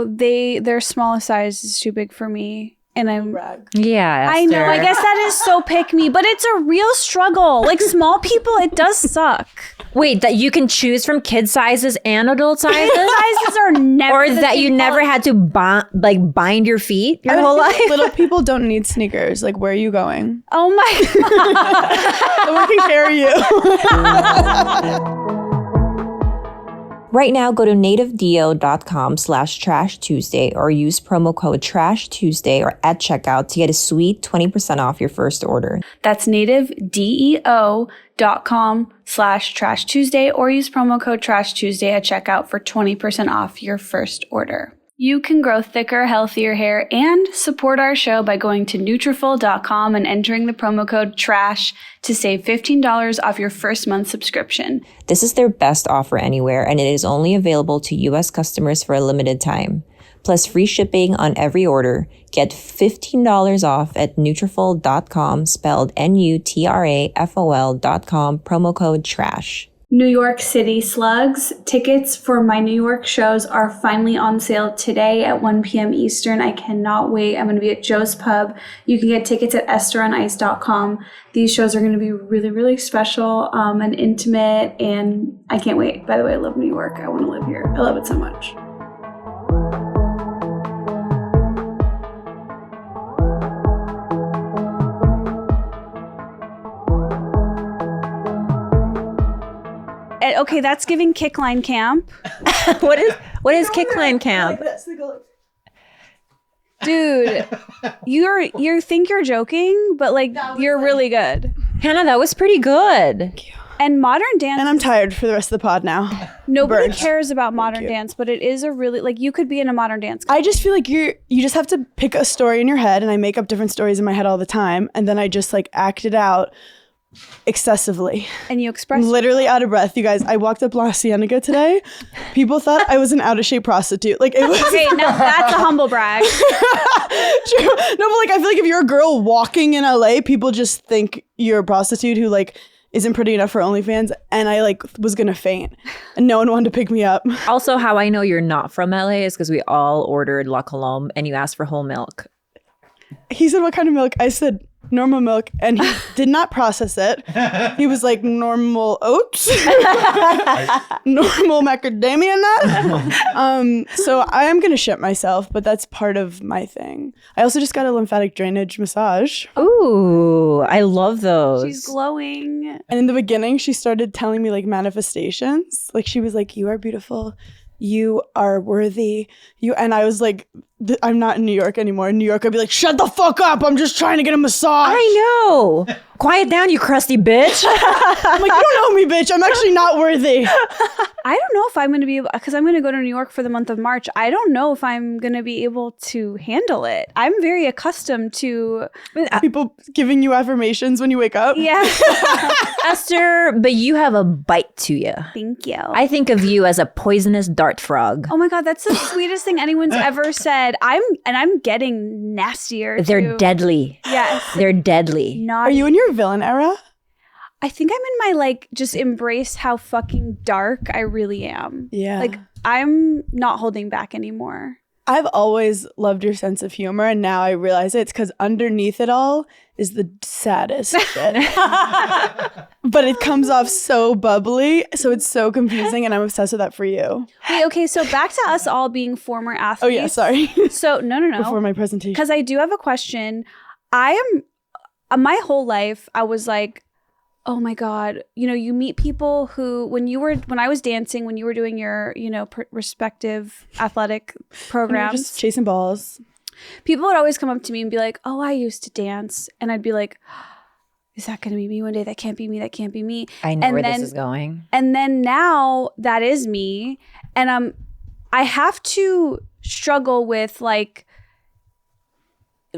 Their smallest size is too big for me. And I'm yeah, Esther. I know. I guess that is so pick me, but it's a real struggle. Like small people, it does suck. Wait, that you can choose from kid sizes and adult sizes? Sizes are never or that you never had to bind your feet your whole life? Little people don't need sneakers. Like, where are you going? Oh my God. Someone can carry you. Right now, go to nativedeo.com/Trash Tuesday or use promo code Trash Tuesday or at checkout to get a sweet 20% off your first order. That's nativedeo.com/Trash Tuesday or use promo code Trash Tuesday at checkout for 20% off your first order. You can grow thicker, healthier hair and support our show by going to Nutrafol.com and entering the promo code TRASH to save $15 off your first month subscription. This is their best offer anywhere, and it is only available to U.S. customers for a limited time. Plus free shipping on every order. Get $15 off at Nutrafol.com, spelled Nutrafol.com, promo code TRASH. New York City Slugs. Tickets for my New York shows are finally on sale today at 1 p.m. Eastern. I cannot wait. I'm going to be at Joe's Pub. You can get tickets at EstherOnIce.com. These shows are going to be really, really special and intimate, and I can't wait. By the way, I love New York. I want to live here. I love it so much. Okay, that's giving Kickline Camp. What is Kickline Camp? Dude, you think you're joking, but like you're really good. Hannah, that was pretty good. Thank you. And modern dance. And I'm tired for the rest of the pod now. Nobody cares about modern dance, but it is a really, like, you could be in a modern dance company. I just feel like you just have to pick a story in your head, and I make up different stories in my head all the time, and then I just like act it out excessively. And you express literally out of breath. You guys, I walked up La Cienega today. People thought I was an out of shape prostitute. Like, it was okay, now that's a humble brag. True. No, but like I feel like if you're a girl walking in LA, people just think you're a prostitute who like isn't pretty enough for OnlyFans, and I like was gonna faint and no one wanted to pick me up. Also, how I know you're not from LA is because we all ordered La Colombe and you asked for whole milk. He said, what kind of milk? I said, normal milk, and he did not process it. He was like, normal oats, normal macadamia nut. So I am gonna shit myself, but that's part of my thing. I also just got a lymphatic drainage massage. Ooh, I love those. She's glowing. And in the beginning, she started telling me like manifestations. Like she was like, you are beautiful. You are worthy. And I was like, I'm not in New York anymore. In New York, I'd be like, shut the fuck up. I'm just trying to get a massage. I know. Quiet down, you crusty bitch. I'm like, you don't know me, bitch. I'm actually not worthy. I don't know if I'm going to be able, because I'm going to go to New York for the month of March. I don't know if I'm going to be able to handle it. I'm very accustomed to people giving you affirmations when you wake up. Yeah. Esther, but you have a bite to you. Thank you. I think of you as a poisonous dart frog. Oh my God, that's the sweetest thing anyone's ever said. I'm getting nastier. They're deadly. Yes. They're deadly. Are you in your villain era? I think I'm in my like just embrace how fucking dark I really am. Yeah. Like I'm not holding back anymore. I've always loved your sense of humor, and now I realize it's because underneath it all is the saddest shit. But it comes off so bubbly, so it's so confusing, and I'm obsessed with that for you. Wait, okay, so back to us all being former athletes. Oh yeah, sorry. So no. Before my presentation. Because I do have a question. I am, my whole life, I was like, oh my God, you meet people who, when I was dancing, when you were doing your, respective athletic programs. Just chasing balls. People would always come up to me and be like, oh, I used to dance. And I'd be like, is that going to be me one day? That can't be me. That can't be me. I know where this is going. And then now that is me. And I have to struggle with like,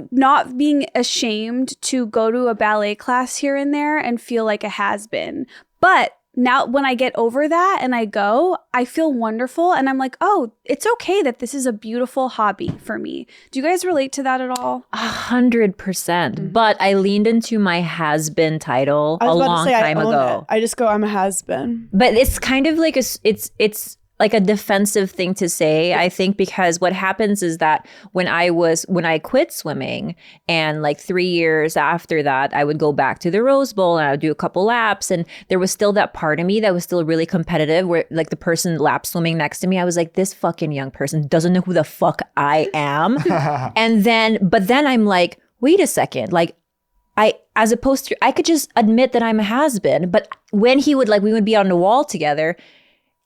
not being ashamed to go to a ballet class here and there and feel like a has-been. But now when I get over that and I go, I feel wonderful. And I'm like, oh, it's okay that this is a beautiful hobby for me. Do you guys relate to that at all? 100%. Mm-hmm. But I leaned into my has-been title a long time ago. I just go, I'm a has-been. But it's kind of like it's like a defensive thing to say, I think, because what happens is that when I quit swimming, and like 3 years after that, I would go back to the Rose Bowl and I would do a couple laps, and there was still that part of me that was still really competitive, where like the person lap swimming next to me, I was like, this fucking young person doesn't know who the fuck I am. But then I'm like, wait a second, like as opposed to, I could just admit that I'm a has-been. But when we would be on the wall together,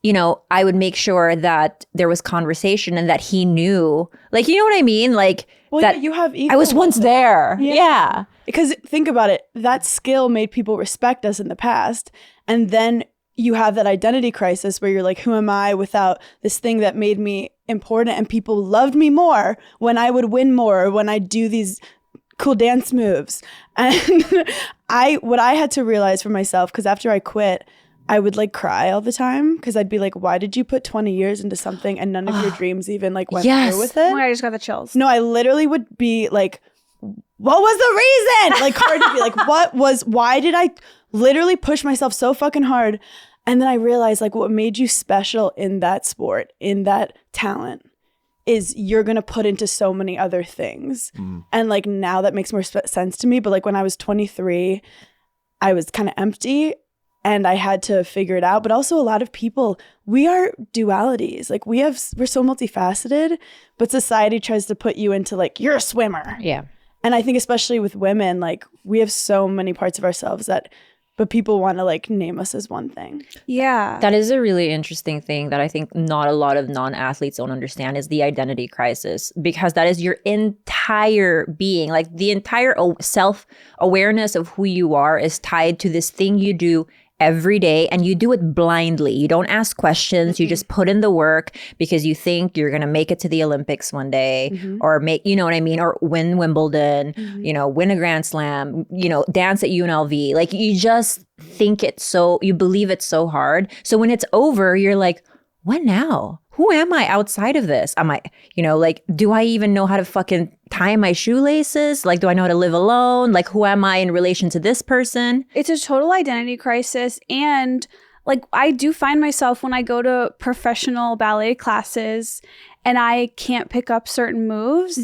you know, I would make sure that there was conversation and that he knew, like, you know what I mean? Like, that you have ego. I was once there. Yeah. Because think about it, that skill made people respect us in the past. And then you have that identity crisis where you're like, who am I without this thing that made me important? And people loved me more when I would win more, or when I do these cool dance moves. And what I had to realize for myself, because after I quit, I would like cry all the time, because I'd be like, why did you put 20 years into something and none of your dreams even like went through with it? Oh, I just got the chills. No, I literally would be like, what was the reason? Like, hard to be like, why did I literally push myself so fucking hard? And then I realized like what made you special in that sport, in that talent, is you're going to put into so many other things. And like now that makes more sense to me. But like when I was 23, I was kind of empty. And I had to figure it out. But also a lot of people, we are dualities. Like we're so multifaceted, but society tries to put you into like, you're a swimmer. Yeah. And I think especially with women, like we have so many parts of ourselves but people want to like name us as one thing. Yeah. That is a really interesting thing that I think not a lot of non-athletes don't understand, is the identity crisis, because that is your entire being. Like the entire self-awareness of who you are is tied to this thing you do every day, and you do it blindly. You don't ask questions. You just put in the work because you think you're going to make it to the Olympics one day, or make, you know what I mean? Or win Wimbledon, you know, win a Grand Slam, you know, dance at UNLV. Like you just think you believe it so hard. So when it's over, you're like, what now? Who am I outside of this? Am I, you know, like, do I even know how to fucking tie my shoelaces? Like, do I know how to live alone? Like, who am I in relation to this person? It's a total identity crisis. And like, I do find myself when I go to professional ballet classes and I can't pick up certain moves,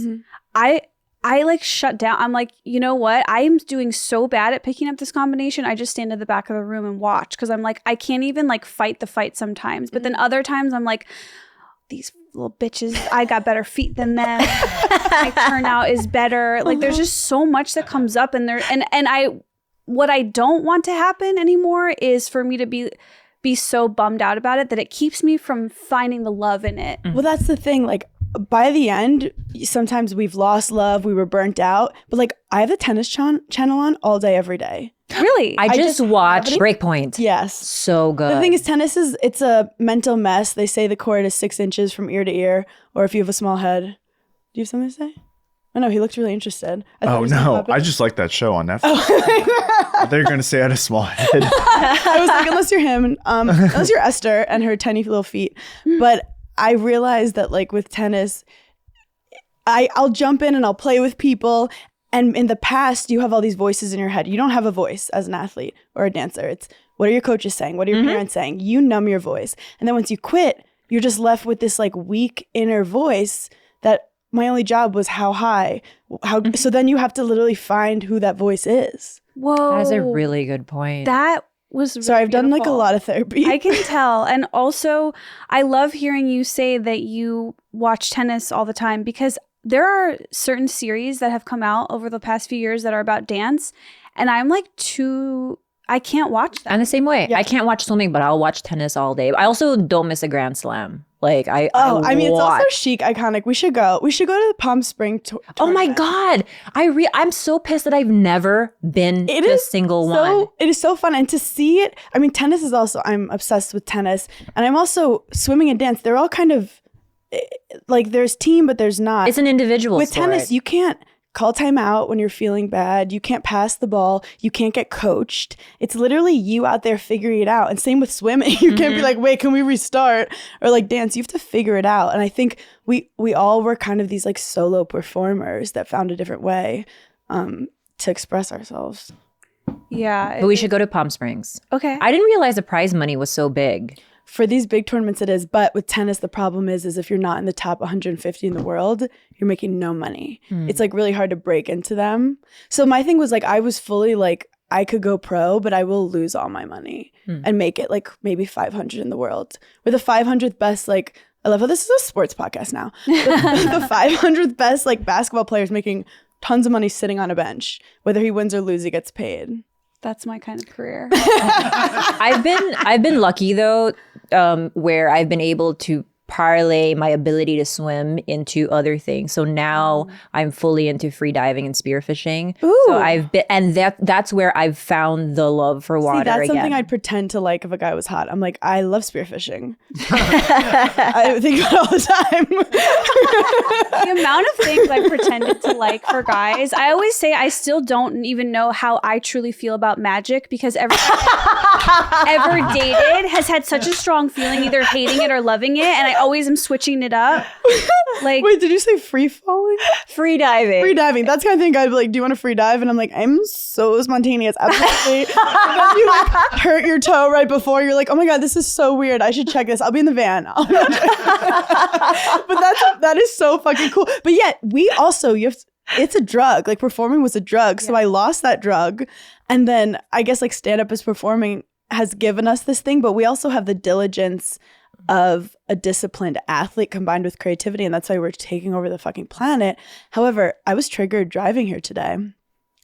I like shut down. I'm like, you know what? I am doing so bad at picking up this combination. I just stand at the back of the room and watch, because I'm like, I can't even like fight the fight sometimes. But then other times I'm like, these little bitches, I got better feet than them. My turnout is better. Like there's just so much that comes up, and what I don't want to happen anymore is for me to be so bummed out about it that it keeps me from finding the love in it. Well, that's the thing. Like by the end, sometimes we've lost love, we were burnt out. But like I have the tennis channel on all day, every day. Really? I just watched Breakpoint. Yes. So good. The thing is, tennis it's a mental mess. They say the court is 6 inches from ear to ear, or if you have a small head. Do you have something to say? Oh no, he looked really interested. Oh no, I just like that show on Netflix. I thought you were going to say I had a small head. I was like, unless you're him, unless you're Esther and her tiny little feet. But I realized that like with tennis, I'll jump in and I'll play with people. And in the past, you have all these voices in your head. You don't have a voice as an athlete or a dancer. It's what are your coaches saying? What are your parents saying? You numb your voice. And then once you quit, you're just left with this like weak inner voice that my only job was how high. So then you have to literally find who that voice is. Whoa. That is a really good point. That was really Sorry, I've done like a beautiful. lot of therapy. I can tell. And also, I love hearing you say that you watch tennis all the time, because there are certain series that have come out over the past few years that are about dance. And I'm like I can't watch them. I'm the same way. Yeah. I can't watch swimming, but I'll watch tennis all day. I also don't miss a Grand Slam. Like I mean, it's also watch. chic, iconic. We should go to the Palm Spring Oh my tournament. God. I'm so pissed that I've never been to a single one. It is so fun. And to see it, I mean, tennis is also, I'm obsessed with tennis. And I'm also swimming and dance. They're all kind of like there's team, but there's not. It's an individual With sport. tennis, you can't call timeout when you're feeling bad. You can't pass the ball. You can't get coached. It's literally you out there figuring it out. And same with swimming. You can't be like, wait, can we restart? Or like dance. You have to figure it out. And I think we all were kind of these like solo performers that found a different way to express ourselves. Yeah. But we should go to Palm Springs. Okay. I didn't realize the prize money was so big. for these big tournaments it is, but with tennis the problem is if you're not in the top 150 in the world, you're making no money. It's like really hard to break into them. So my thing was like I was fully like I could go pro, but I will lose all my money and make it like maybe 500 in the world. We're the 500th best, like, I love how this is a sports podcast now. The 500th best like basketball players making tons of money sitting on a bench. Whether he wins or loses, he gets paid. That's my kind of career. I've been lucky though, where I've been able to parlay my ability to swim into other things. So now I'm fully into free diving and spearfishing. Ooh. So I've been, and that's where I've found the love for water. See, that's again. something I'd pretend to like if a guy was hot. I'm like, I love spearfishing. I think about it all the time. The amount of things I pretended to like for guys, I always say I still don't even know how I truly feel about magic because everyone I've ever dated has had such a strong feeling, either hating it or loving it, and I always am switching it up. Like, wait, did you say free falling? free diving. Free diving. That's the kind of thing I'd be like, do you want a free dive? And I'm like, I'm so spontaneous. Absolutely. And then you like hurt your toe right before. You're like, oh my God, this is so weird. I should check this. I'll be in the van. But that is so fucking cool. But yet we also, it's a drug. Like performing was a drug. So I lost that drug. And then I guess like stand-up is performing has given us this thing, but we also have the diligence of a disciplined athlete combined with creativity, and that's why we're taking over the fucking planet. However, I was triggered driving here today.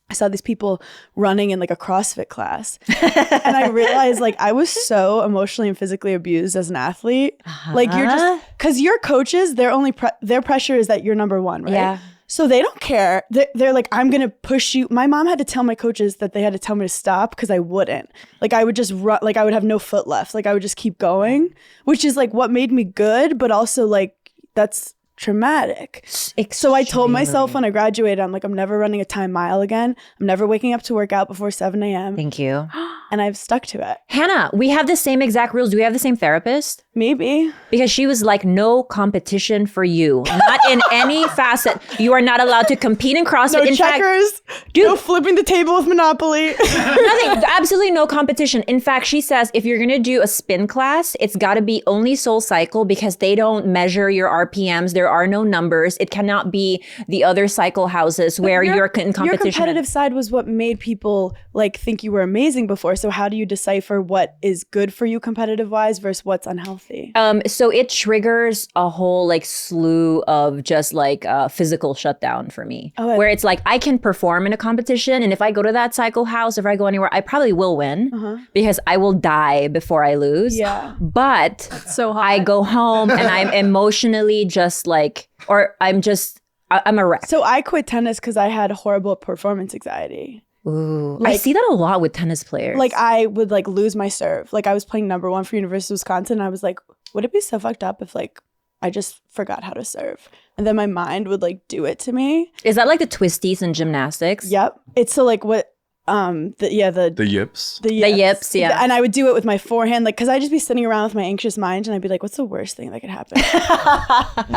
I saw these people running in like a CrossFit class, and I realized like I was so emotionally and physically abused as an athlete. Like you're just because your coaches, their pressure is that you're number one, right? Yeah. So they don't care. They're like, I'm going to push you. My mom had to tell my coaches that they had to tell me to stop because I wouldn't. Like I would just run, like I would have no foot left. Like I would just keep going, which is like what made me good, but also like that's traumatic. So I told myself when I graduated, I'm like, I'm never running a time mile again. I'm never waking up to work out before 7 a.m. Thank you. And I've stuck to it. Hannah, we have the same exact rules. Do we have the same therapist? Maybe. Because she was like, no competition for you. Not in any facet. You are not allowed to compete in CrossFit. No in checkers. Dude. No flipping the table with Monopoly. Nothing. Absolutely no competition. In fact, she says if you're going to do a spin class, it's got to be only Soul Cycle because they don't measure your RPMs. There are no numbers. It cannot be the other cycle houses where you're in competition. Your competitive side was what made people like think you were amazing before. So how do you decipher what is good for you competitive wise versus what's unhealthy? So it triggers a whole like slew of just like physical shutdown for me, where it's like I can perform in a competition, and if I go to that cycle house, if I go anywhere, I probably will win because I will die before I lose. Yeah, but so hot. I go home and I'm emotionally just like, or I'm a wreck. So I quit tennis because I had horrible performance anxiety. Ooh, I see that a lot with tennis players. Like I would like lose my serve. Like I was playing number one for University of Wisconsin. And I was like, would it be so fucked up if like I just forgot how to serve? And then my mind would like do it to me. Is that like the twisties in gymnastics? Yep. It's so like what The yips. The yips, yeah. And I would do it with my forehand, like, because I'd just be sitting around with my anxious mind and I'd be like, what's the worst thing that could happen?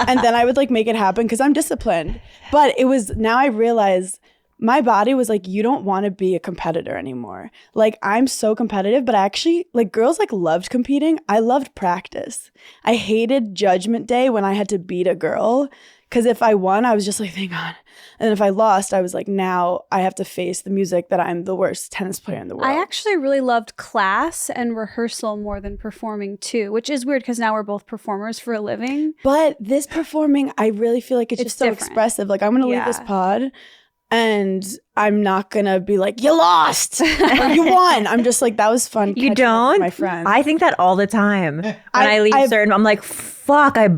And then I would like make it happen because I'm disciplined. But it was, now I realize my body was like, you don't want to be a competitor anymore. Like, I'm so competitive, but actually, like, girls like loved competing. I loved practice. I hated judgment day when I had to beat a girl. Because if I won, I was just like, thank God. And if I lost, I was like, now I have to face the music that I'm the worst tennis player in the world. I actually really loved class and rehearsal more than performing too, which is weird because now we're both performers for a living. But this performing, I really feel like it's just so different. expressive. Like, I'm going to leave this pod and I'm not going to be like, you lost or you won. I'm just like, that was fun. You don't? My friend. I think that all the time. When I leave certain, I'm like, fuck, I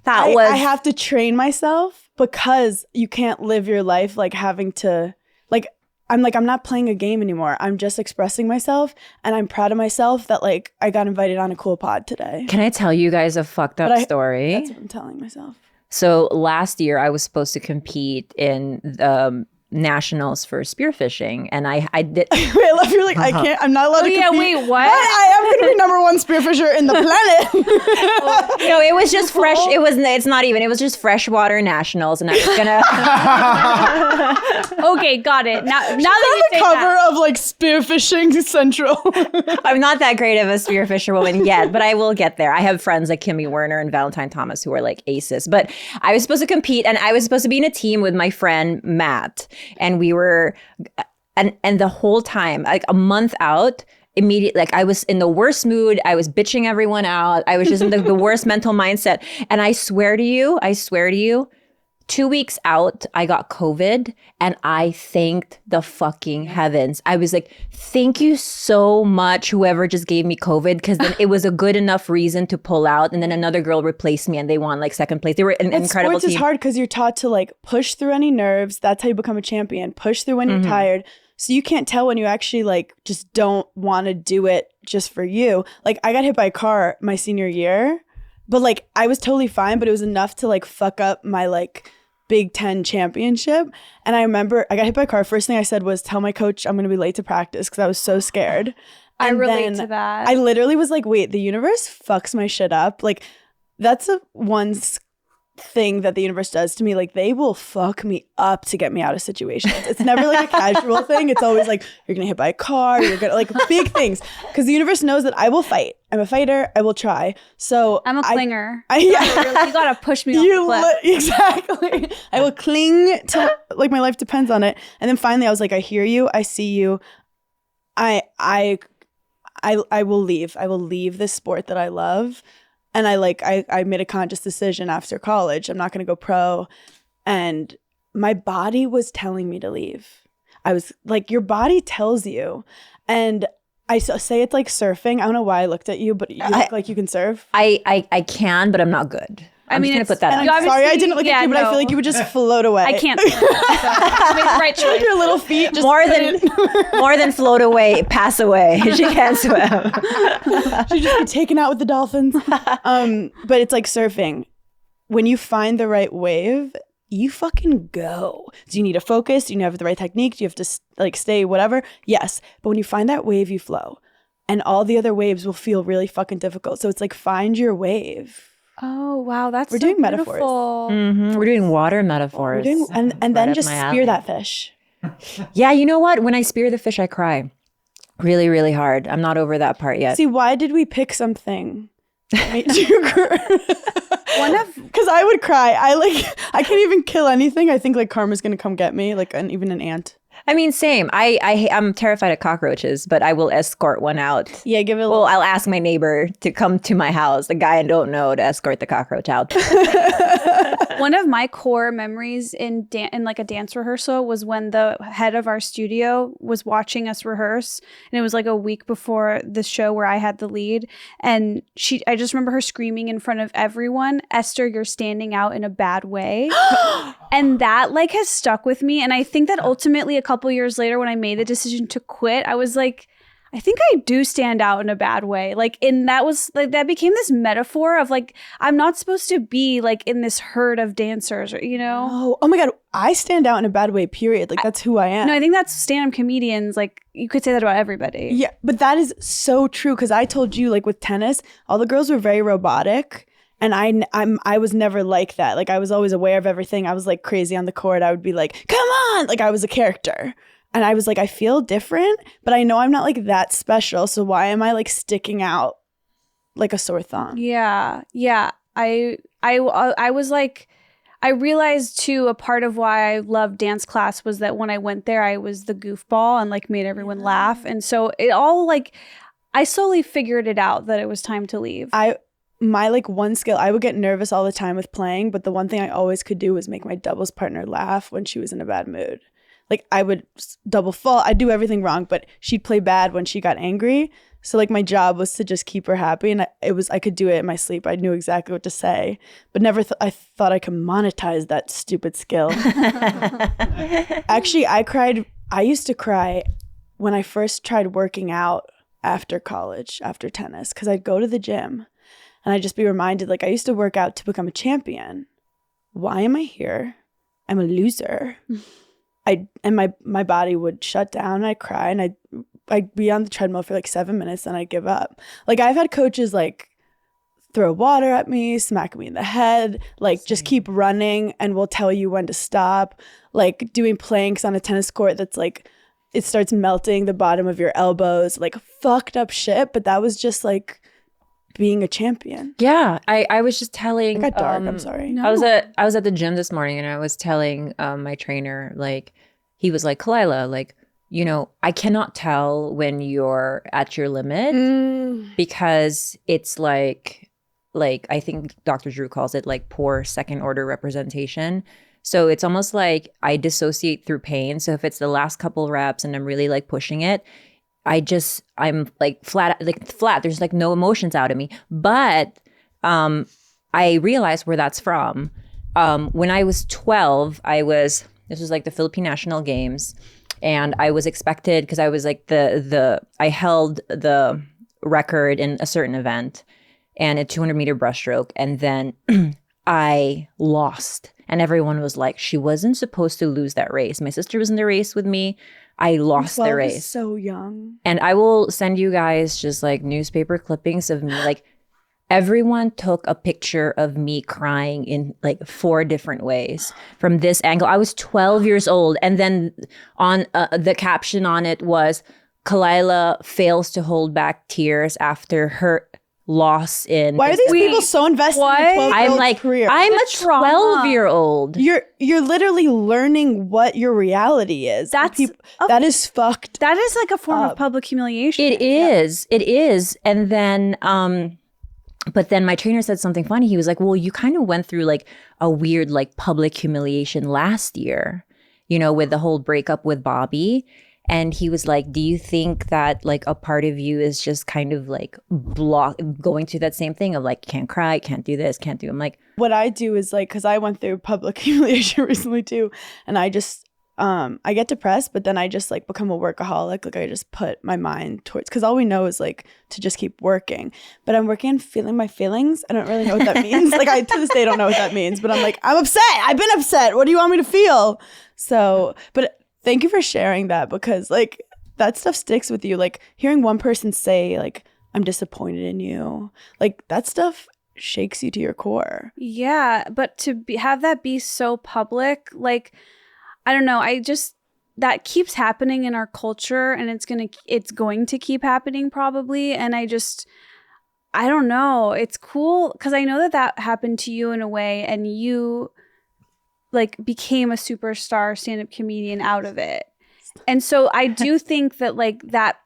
have to train myself because you can't live your life like having to, like, I'm not playing a game anymore. I'm just expressing myself, and I'm proud of myself that like I got invited on a cool pod today. Can I tell you guys a fucked up story? That's what I'm telling myself. So last year I was supposed to compete in nationals for spearfishing, and I did. Wait, I love you're like, I can't, I'm not allowed to compete. wait, what? But I am going to be number one spearfisher in the planet. No, it was just fresh. It's not even. It was just freshwater nationals, and I was gonna. Okay, got it. Now that On you the say cover that. of like Spearfishing Central. I'm not that great of a spearfisher woman yet, but I will get there. I have friends like Kimmy Werner and Valentine Thomas who are like aces. But I was supposed to compete, and I was supposed to be in a team with my friend Matt, and we were, and the whole time, like a month out. Immediately, like I was in the worst mood. I was bitching everyone out. I was just in the worst mental mindset. And I swear to you, 2 weeks out, I got COVID, and I thanked the fucking heavens. I was like, thank you so much, whoever just gave me COVID, because then it was a good enough reason to pull out. And then another girl replaced me, and they won like second place. They were an incredible Sports team. is hard because you're taught to like push through any nerves. That's how you become a champion. Push through when you're tired. So you can't tell when you actually like just don't want to do it just for you. Like I got hit by a car my senior year, but like I was totally fine, but it was enough to like fuck up my like Big Ten championship. And I remember I got hit by a car. First thing I said was tell my coach I'm going to be late to practice because I was so scared. I And relate then to that. I literally was like, wait, the universe fucks my shit up. Like that's thing that the universe does to me. Like they will fuck me up to get me out of situations. It's never like a casual thing. It's always like you're gonna hit by a car, you're gonna like big things, because the universe knows that I will fight. I'm a fighter. I will try. So I'm a clinger. Yeah. You gotta push me off the cliff. Exactly. I will cling to like my life depends on it. And then finally I was like, I hear you, I see you. I will leave. I will leave this sport that I love. And I made a conscious decision after college. I'm not going to go pro. And my body was telling me to leave. I was like, your body tells you. And I say it's like surfing. I don't know why I looked at you, but you look like you can surf. I can, but I'm not good. I'm just gonna put that And out. I'm sorry I didn't look at you, but I feel like you would just float away. I can't. So I made the right choice. Your little feet just more than float away, pass away. She can't swim. She'd just be taken out with the dolphins. But it's like surfing. When you find the right wave, you fucking go. Do you need to focus? Do you have the right technique? Do you have to like stay whatever? Yes. But when you find that wave, you flow. And all the other waves will feel really fucking difficult. So it's like find your wave. Oh wow, We're doing metaphors. We're doing water metaphors. And then Right up just my spear alley. that fish. Yeah, you know what? When I spear the fish, I cry. Really, really hard. I'm not over that part yet. See, why did we pick something that made you cry? Because I would cry. I can't even kill anything. I think like karma's gonna come get me, like even an ant. I mean, same. I'm terrified of cockroaches, but I will escort one out. Yeah, give it a Well, I'll ask my neighbor to come to my house, the guy I don't know, to escort the cockroach out. One of my core memories in like a dance rehearsal was when the head of our studio was watching us rehearse, and it was like a week before the show where I had the lead, and I just remember her screaming in front of everyone, "Esther, you're standing out in a bad way." And that like has stuck with me, and I think that ultimately a couple years later when I made the decision to quit, I was like, I think I do stand out in a bad way. Like, and that was like, that became this metaphor of like, I'm not supposed to be like in this herd of dancers, or, you know? Oh my God. I stand out in a bad way, period. Like, that's who I am. No, I think that's stand-up comedians. Like, you could say that about everybody. Yeah, but that is so true. Because I told you, like with tennis, all the girls were very robotic. And I was never like that. Like, I was always aware of everything. I was like crazy on the court. I would be like, come on. Like, I was a character. And I was like, I feel different, but I know I'm not like that special. So why am I like sticking out like a sore thumb? Yeah. I was like, I realized too, a part of why I loved dance class was that when I went there, I was the goofball and like made everyone laugh. And so it all like, I slowly figured it out that it was time to leave. My like one skill, I would get nervous all the time with playing, but the one thing I always could do was make my doubles partner laugh when she was in a bad mood. Like I would double fall. I'd do everything wrong, but she'd play bad when she got angry. So like my job was to just keep her happy, and I could do it in my sleep. I knew exactly what to say, but never I thought I could monetize that stupid skill. Actually, I used to cry when I first tried working out after college, after tennis, because I'd go to the gym and I'd just be reminded, like, I used to work out to become a champion. Why am I here? I'm a loser. my body would shut down, and I'd cry, and I'd be on the treadmill for like 7 minutes, and I'd give up. Like I've had coaches like throw water at me, smack me in the head, like just keep running and we'll tell you when to stop. Like doing planks on a tennis court that's like, it starts melting the bottom of your elbows, like fucked up shit. But that was just like being a champion. Yeah. I was just telling. It got dark, I'm sorry. No. I was at the gym this morning and I was telling my trainer, like, he was like, Kalila, like, you know, I cannot tell when you're at your limit because it's like I think Dr. Drew calls it like poor second order representation. So it's almost like I dissociate through pain. So if it's the last couple reps and I'm really like pushing it, I'm like flat. There's like no emotions out of me. But I realized where that's from. When I was 12, this was like the Philippine National Games. And I was expected, because I was like I held the record in a certain event and a 200-meter breaststroke. And then I lost. And everyone was like, she wasn't supposed to lose that race. My sister was in the race with me. I lost the race. Is so young. And I will send you guys just like newspaper clippings of me. Like everyone took a picture of me crying in like 4 different ways from this angle. I was 12 years old. And then on the caption on it was, Kalila fails to hold back tears after her loss in. Why are these people so invested in a 12-year-old career? I'm a 12-year-old. You're literally learning what your reality is. That is fucked. That is like a form of public humiliation. It is. And then but then my trainer said something funny. He was like, well, you kind of went through like a weird like public humiliation last year, you know, with the whole breakup with Bobby. And he was like, do you think that like a part of you is just kind of like going through that same thing of like, can't cry, can't do this, can't do. I'm like, what I do is like, because I went through public humiliation recently too. And I just, I get depressed, but then I just like become a workaholic. Like I just put my mind towards, because all we know is like to just keep working. But I'm working on feeling my feelings. I don't really know what that means. Like I to this day don't know what that means, but I'm like, I'm upset. I've been upset. What do you want me to feel? So, but thank you for sharing that, because like that stuff sticks with you. Like hearing one person say like, I'm disappointed in you, like that stuff shakes you to your core. Yeah, but to have that be so public, like, I don't know, that keeps happening in our culture, and it's going to keep happening probably. And I don't know, it's cool because I know that happened to you in a way, and you like became a superstar stand-up comedian out of it. And so I do think that like that,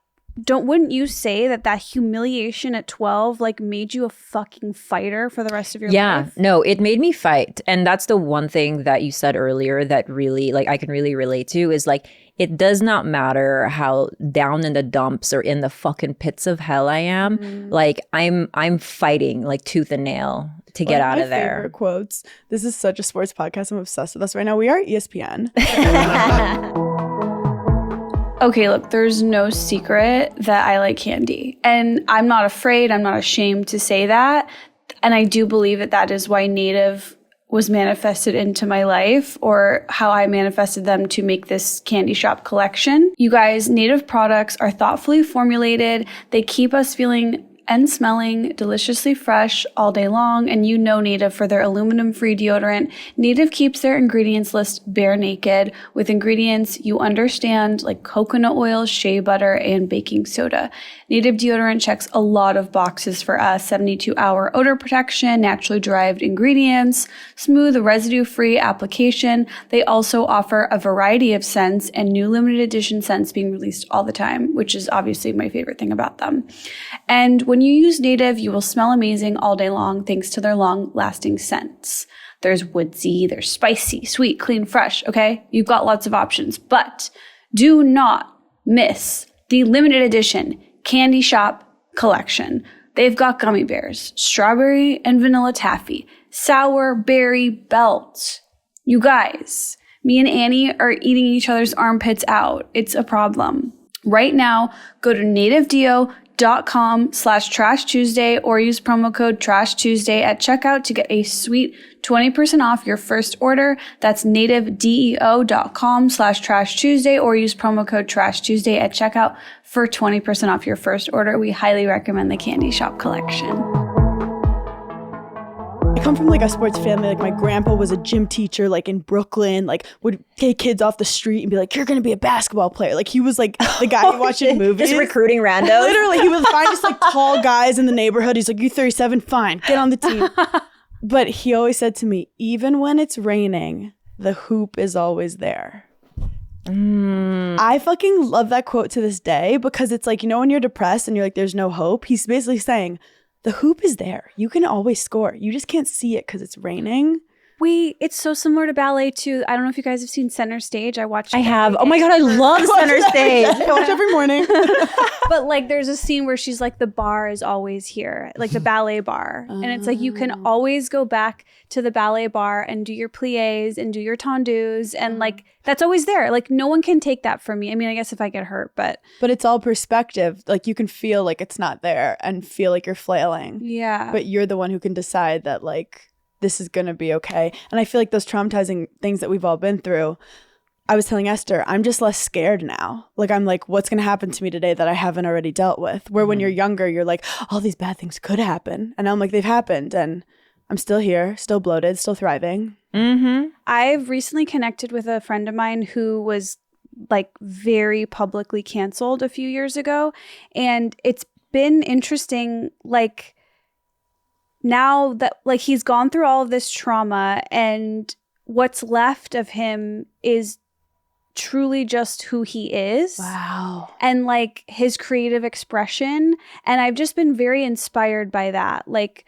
wouldn't you say that humiliation at 12 like made you a fucking fighter for the rest of your life? Yeah, no, it made me fight. And that's the one thing that you said earlier that really like I can really relate to is like, it does not matter how down in the dumps or in the fucking pits of hell I am. Mm-hmm. Like I'm fighting like tooth and nail to get out of there. My favorite quotes. This is such a sports podcast. I'm obsessed with us right now. We are ESPN. Okay, look, there's no secret that I like candy. And I'm not afraid, I'm not ashamed to say that. And I do believe that is why Native was manifested into my life, or how I manifested them to make this candy shop collection. You guys, Native products are thoughtfully formulated. They keep us feeling and smelling deliciously fresh all day long. And you know Native for their aluminum-free deodorant. Native keeps their ingredients list bare naked with ingredients you understand, like coconut oil, shea butter, and baking soda. Native deodorant checks a lot of boxes for us: 72-hour odor protection, naturally derived ingredients, smooth residue-free application. They also offer a variety of scents and new limited edition scents being released all the time, which is obviously my favorite thing about them. And when you use Native, you will smell amazing all day long thanks to their long-lasting scents. There's woodsy, there's spicy, sweet, clean, fresh, okay? You've got lots of options, but do not miss the limited edition Candy Shop collection. They've got gummy bears, strawberry and vanilla taffy, sour berry belt. You guys, me and Annie are eating each other's armpits out. It's a problem. Right now, go to nativedeo.com native.com/Trash Tuesday or use promo code Trash Tuesday at checkout to get a sweet 20% off your first order. That's nativedeo.com/Trash Tuesday or use promo code Trash Tuesday at checkout for 20% off your first order. We highly recommend the Candy Shop collection. I come from like a sports family. Like my grandpa was a gym teacher, like in Brooklyn, like would take kids off the street and be like, "You're gonna be a basketball player." Like he was like the guy you watch in movies. Just recruiting randos. Literally, he would find just like tall guys in the neighborhood. He's like, "You 37, fine, get on the team." But he always said to me, even when it's raining, the hoop is always there. I fucking love that quote to this day because it's like, you know, when you're depressed and you're like, there's no hope, he's basically saying, the hoop is there. You can always score. You just can't see it because it's raining. It's so similar to ballet too. I don't know if you guys have seen Center Stage. I have. Oh my God, I love Center Stage. I watch every morning. But like there's a scene where she's like, the bar is always here, like the ballet bar. And it's like you can always go back to the ballet bar and do your pliés and do your tendus. And like that's always there. Like no one can take that from me. I mean, I guess if I get hurt, but it's all perspective. Like you can feel like it's not there and feel like you're flailing. Yeah. But you're the one who can decide that like, this is going to be okay. And I feel like those traumatizing things that we've all been through, I was telling Esther, I'm just less scared now. Like, I'm like, what's going to happen to me today that I haven't already dealt with? Where when you're younger, you're like, all these bad things could happen. And I'm like, they've happened. And I'm still here, still bloated, still thriving. I've recently connected with a friend of mine who was like very publicly canceled a few years ago. And it's been interesting, like, now that like he's gone through all of this trauma and what's left of him is truly just who he is. Wow. And like his creative expression. And I've just been very inspired by that. Like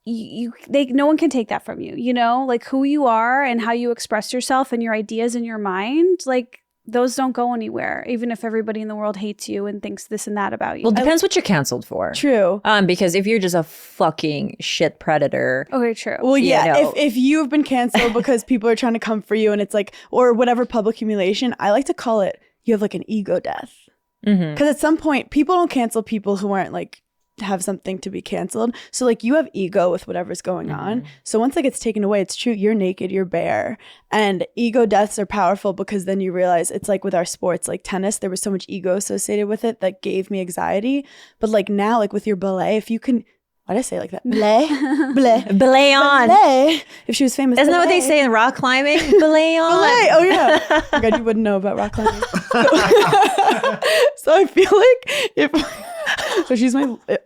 no one can take that from you, you know, like who you are and how you express yourself and your ideas in your mind. Like those don't go anywhere, even if everybody in the world hates you and thinks this and that about you. Well, depends what you're canceled for. True. Because if you're just a fucking shit predator. Okay, true. Well, yeah, You know. if you've been canceled because people are trying to come for you and it's like, or whatever public humiliation, I like to call it, you have like an ego death. Because at some point, people don't cancel people who aren't like, have something to be canceled. So like you have ego with whatever's going on. So once that gets taken away, it's true, you're naked, you're bare. And ego deaths are powerful because then you realize it's like with our sports, like tennis, there was so much ego associated with it that gave me anxiety. But like now, like with your ballet, if you can, why'd I say it like that? Ballet? Ballet. Belay on. Ballet. If she was famous. Isn't that what they ballet. say in rock climbing? Belay on. Ballet. Oh yeah. Oh God, you wouldn't know about rock climbing. So I feel like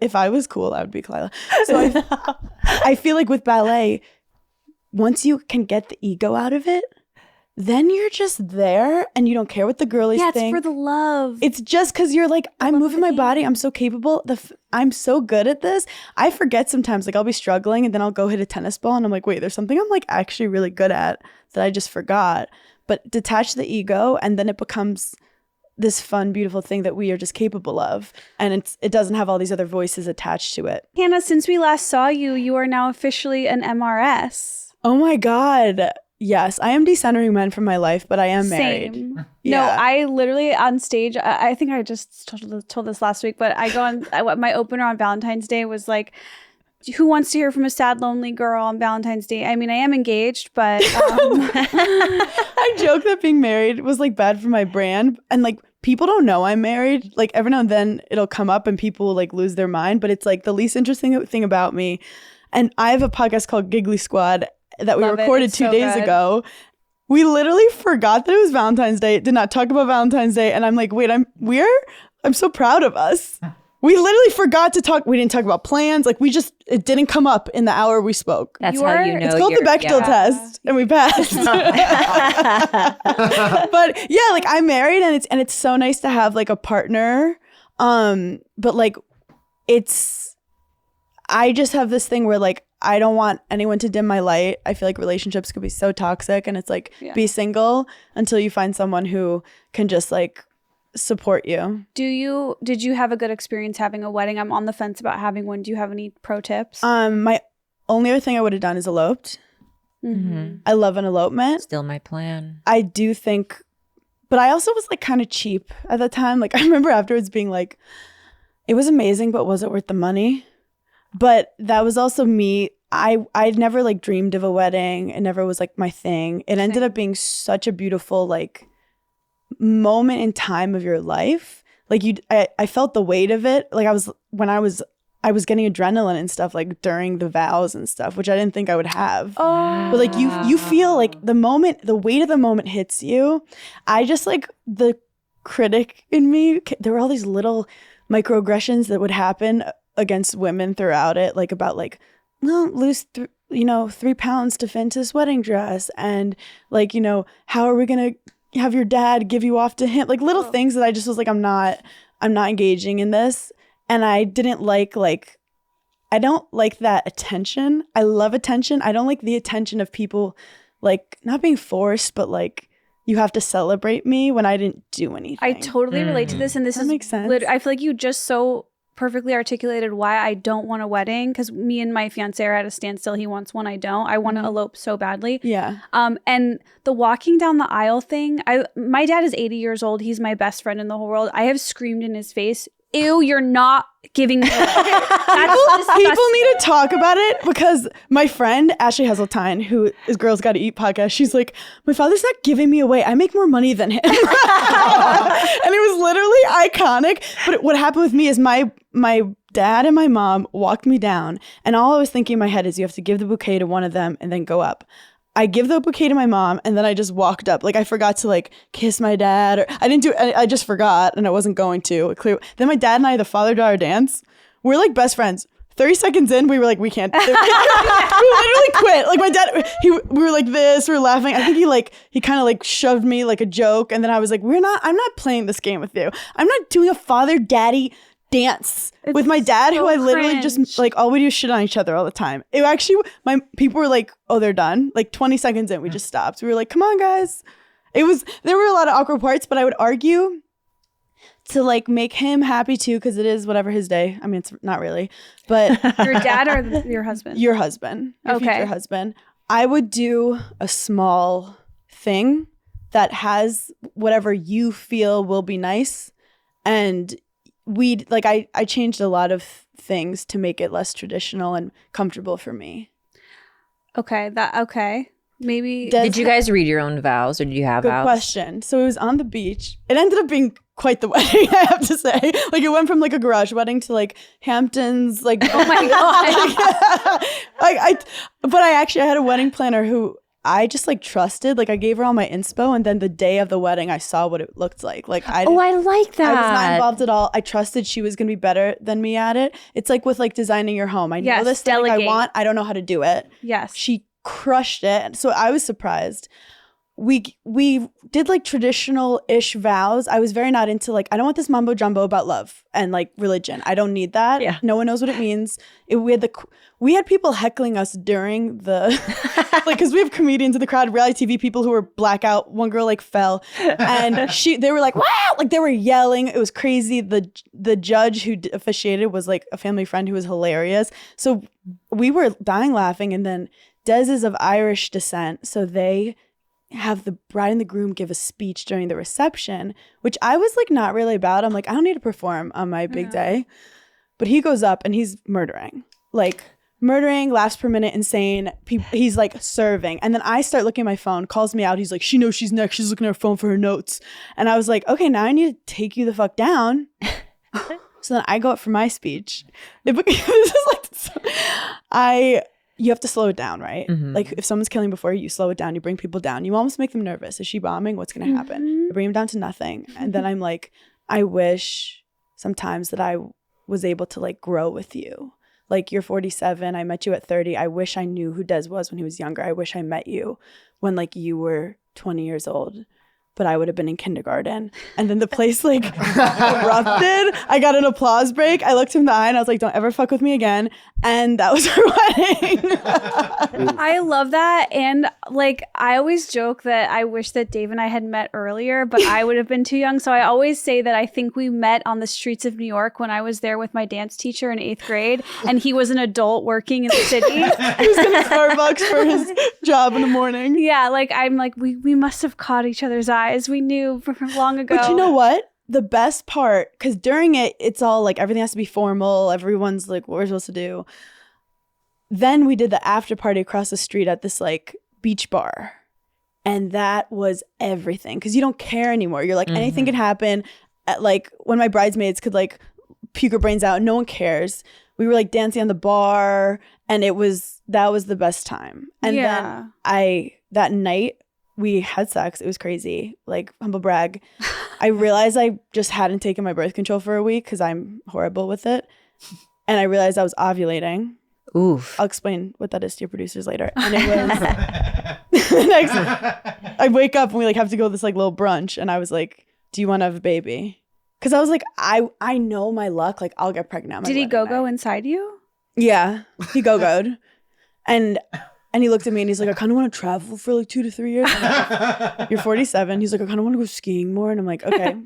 if I was cool, I would be Kalila. So I feel like with ballet, once you can get the ego out of it, then you're just there and you don't care what the girlies think. Yeah, it's for the love. It's just because you're like, I'm moving my body. I'm so capable. I'm so good at this. I forget sometimes, like I'll be struggling and then I'll go hit a tennis ball and I'm like, wait, there's something I'm like actually really good at that I just forgot. But detach the ego and then it becomes this fun, beautiful thing that we are just capable of. And it doesn't have all these other voices attached to it. Hannah, since we last saw you, you are now officially an MRS. Oh my God. Yes, I am decentering men from my life, but I am married. Same. Yeah. No, I literally on stage, I think I just told this last week, but I go on, my opener on Valentine's Day was like, who wants to hear from a sad, lonely girl on Valentine's Day? I mean, I am engaged, but... I joke that being married was like bad for my brand. And like, people don't know I'm married. Like every now and then it'll come up and people will like lose their mind, but it's like the least interesting thing about me. And I have a podcast called Giggly Squad that we recorded 2 days ago. We literally forgot that it was Valentine's Day, did not talk about Valentine's Day. And I'm like, wait, I'm so proud of us. We literally forgot to talk. We didn't talk about plans. Like it didn't come up in the hour we spoke. That's how you know. It's called the Bechdel test and we passed. But yeah, like I'm married and it's so nice to have like a partner. But like I just have this thing where like, I don't want anyone to dim my light. I feel like relationships could be so toxic and it's like, be single until you find someone who can just like support you. Did you have a good experience having a wedding? I'm on the fence about having one. Do you have any pro tips? My only other thing I would have done is eloped. I love an elopement. Still my plan. I do think, but I also was like kind of cheap at the time. Like I remember afterwards being like, It was amazing, but was it worth the money? But that was also me. I'd never like dreamed of a wedding. It never was like my thing. It ended up being such a beautiful like moment in time of your life. Like I felt the weight of it. Like I was getting adrenaline and stuff like during the vows and stuff, which I didn't think I would have. But like you feel like the weight of the moment hits you. I just like the critic in me. There were all these little microaggressions that would happen against women throughout it, like about like, well, lose 3 pounds to fit into this wedding dress, and like, how are we gonna have your dad give you off to him, like little things that I just was like, I'm not engaging in this. And I didn't like I don't like that attention. I love attention. I don't like the attention of people like not being forced, but like you have to celebrate me when I didn't do anything. I totally relate to this, and this makes sense. I feel like you just so perfectly articulated why I don't want a wedding, because me and my fiance are at a standstill. He wants one, I don't. I want to elope so badly. Yeah. And the walking down the aisle thing, my dad is 80 years old. He's my best friend in the whole world. I have screamed in his face, ew, you're not giving me people need to talk about it, because my friend Ashley Heseltine, who is Girls Gotta Eat podcast, she's like, my father's not giving me away. I make more money than him. And it was literally iconic. But what happened with me is my dad and my mom walked me down, and all I was thinking in my head is you have to give the bouquet to one of them and then go up. I give the bouquet to my mom, and then I just walked up. Like I forgot to like kiss my dad, or I just forgot, and I wasn't going to. Then my dad and I, the father-daughter dance, we're like best friends. 30 seconds in, we were like, we can't. We literally quit. Like my dad, we were like this, we were laughing. I think he kind of like shoved me like a joke, and then I was like, I'm not playing this game with you. I'm not doing a father-daddy dance with my dad, who I literally cringe. just like, all we do is shit on each other all the time. It actually, my people were like, oh, they're done. Like 20 seconds in, we just stopped. We were like, come on, guys. There were a lot of awkward parts, but I would argue to like make him happy too, because it is whatever his day. I mean, it's not really, but Your dad or your husband? Your husband, your future husband. I would do a small thing that has whatever you feel will be nice, and I changed a lot of things to make it less traditional and comfortable for me. Okay. Maybe. Did you guys read your own vows, or did you have vows? Good question. So it was on the beach. It ended up being quite the wedding, I have to say. Like it went from like a garage wedding to like Hamptons. Like, oh my god. But I had a wedding planner who I just like trusted. Like I gave her all my inspo, and then the day of the wedding I saw what it looked like. Like I like that. I was not involved at all. I trusted she was gonna be better than me at it. It's like with like designing your home. I know this thing I want. I don't know how to do it. Yes. She crushed it. So I was surprised. We did like traditional-ish vows. I was very not into like, I don't want this mumbo jumbo about love and like religion. I don't need that. Yeah. No one knows what it means. We had people heckling us during the like, because we have comedians in the crowd, reality TV people who were blackout. One girl like fell, and they were like, wow, like they were yelling. It was crazy. The judge who officiated was like a family friend who was hilarious. So we were dying laughing, and then Des is of Irish descent, so they have the bride and the groom give a speech during the reception, which I was like not really about. I'm like, I don't need to perform on my big day. But he goes up and he's murdering, laughs per minute, insane. He's like serving. And then I start looking at my phone, calls me out. He's like, she knows she's next. She's looking at her phone for her notes. And I was like, okay, now I need to take you the fuck down. So then I go up for my speech. You have to slow it down, right? Mm-hmm. Like if someone's killing before you slow it down, you bring people down. You almost make them nervous. Is she bombing? What's going to happen? You bring them down to nothing. And then I'm like, I wish sometimes that I was able to like grow with you. Like you're 47. I met you at 30. I wish I knew who Des was when he was younger. I wish I met you when like you were 20 years old. But I would have been in kindergarten. And then the place like erupted. I got an applause break. I looked him in the eye and I was like, don't ever fuck with me again. And that was our wedding. I love that. And like, I always joke that I wish that Dave and I had met earlier, but I would have been too young. So I always say that I think we met on the streets of New York when I was there with my dance teacher in 8th grade. And he was an adult working in the city. He was going to Starbucks for his job in the morning. Yeah, like I'm like, we must have caught each other's eyes. We knew from long ago. But you know what? the best part, because during it, it's all like everything has to be formal. Everyone's like, what we're supposed to do. Then we did the after party across the street at this like beach bar. And that was everything. Because you don't care anymore. You're like, anything could happen. Like when my bridesmaids could like puke her brains out. No one cares. We were like dancing on the bar. And that was the best time. And then that night, we had sex. It was crazy. Like, humble brag. I realized I just hadn't taken my birth control for a week because I'm horrible with it. And I realized I was ovulating. Oof. I'll explain what that is to your producers later. And it was next. I wake up and we like have to go to this like little brunch. And I was like, do you want to have a baby? Because I was like, I know my luck. Like, I'll get pregnant. Did he go inside you? Yeah, he go-goed. And he looked at me and he's like, I kind of want to travel for like 2 to 3 years. Like, you're 47. He's like, I kind of want to go skiing more. And I'm like, okay.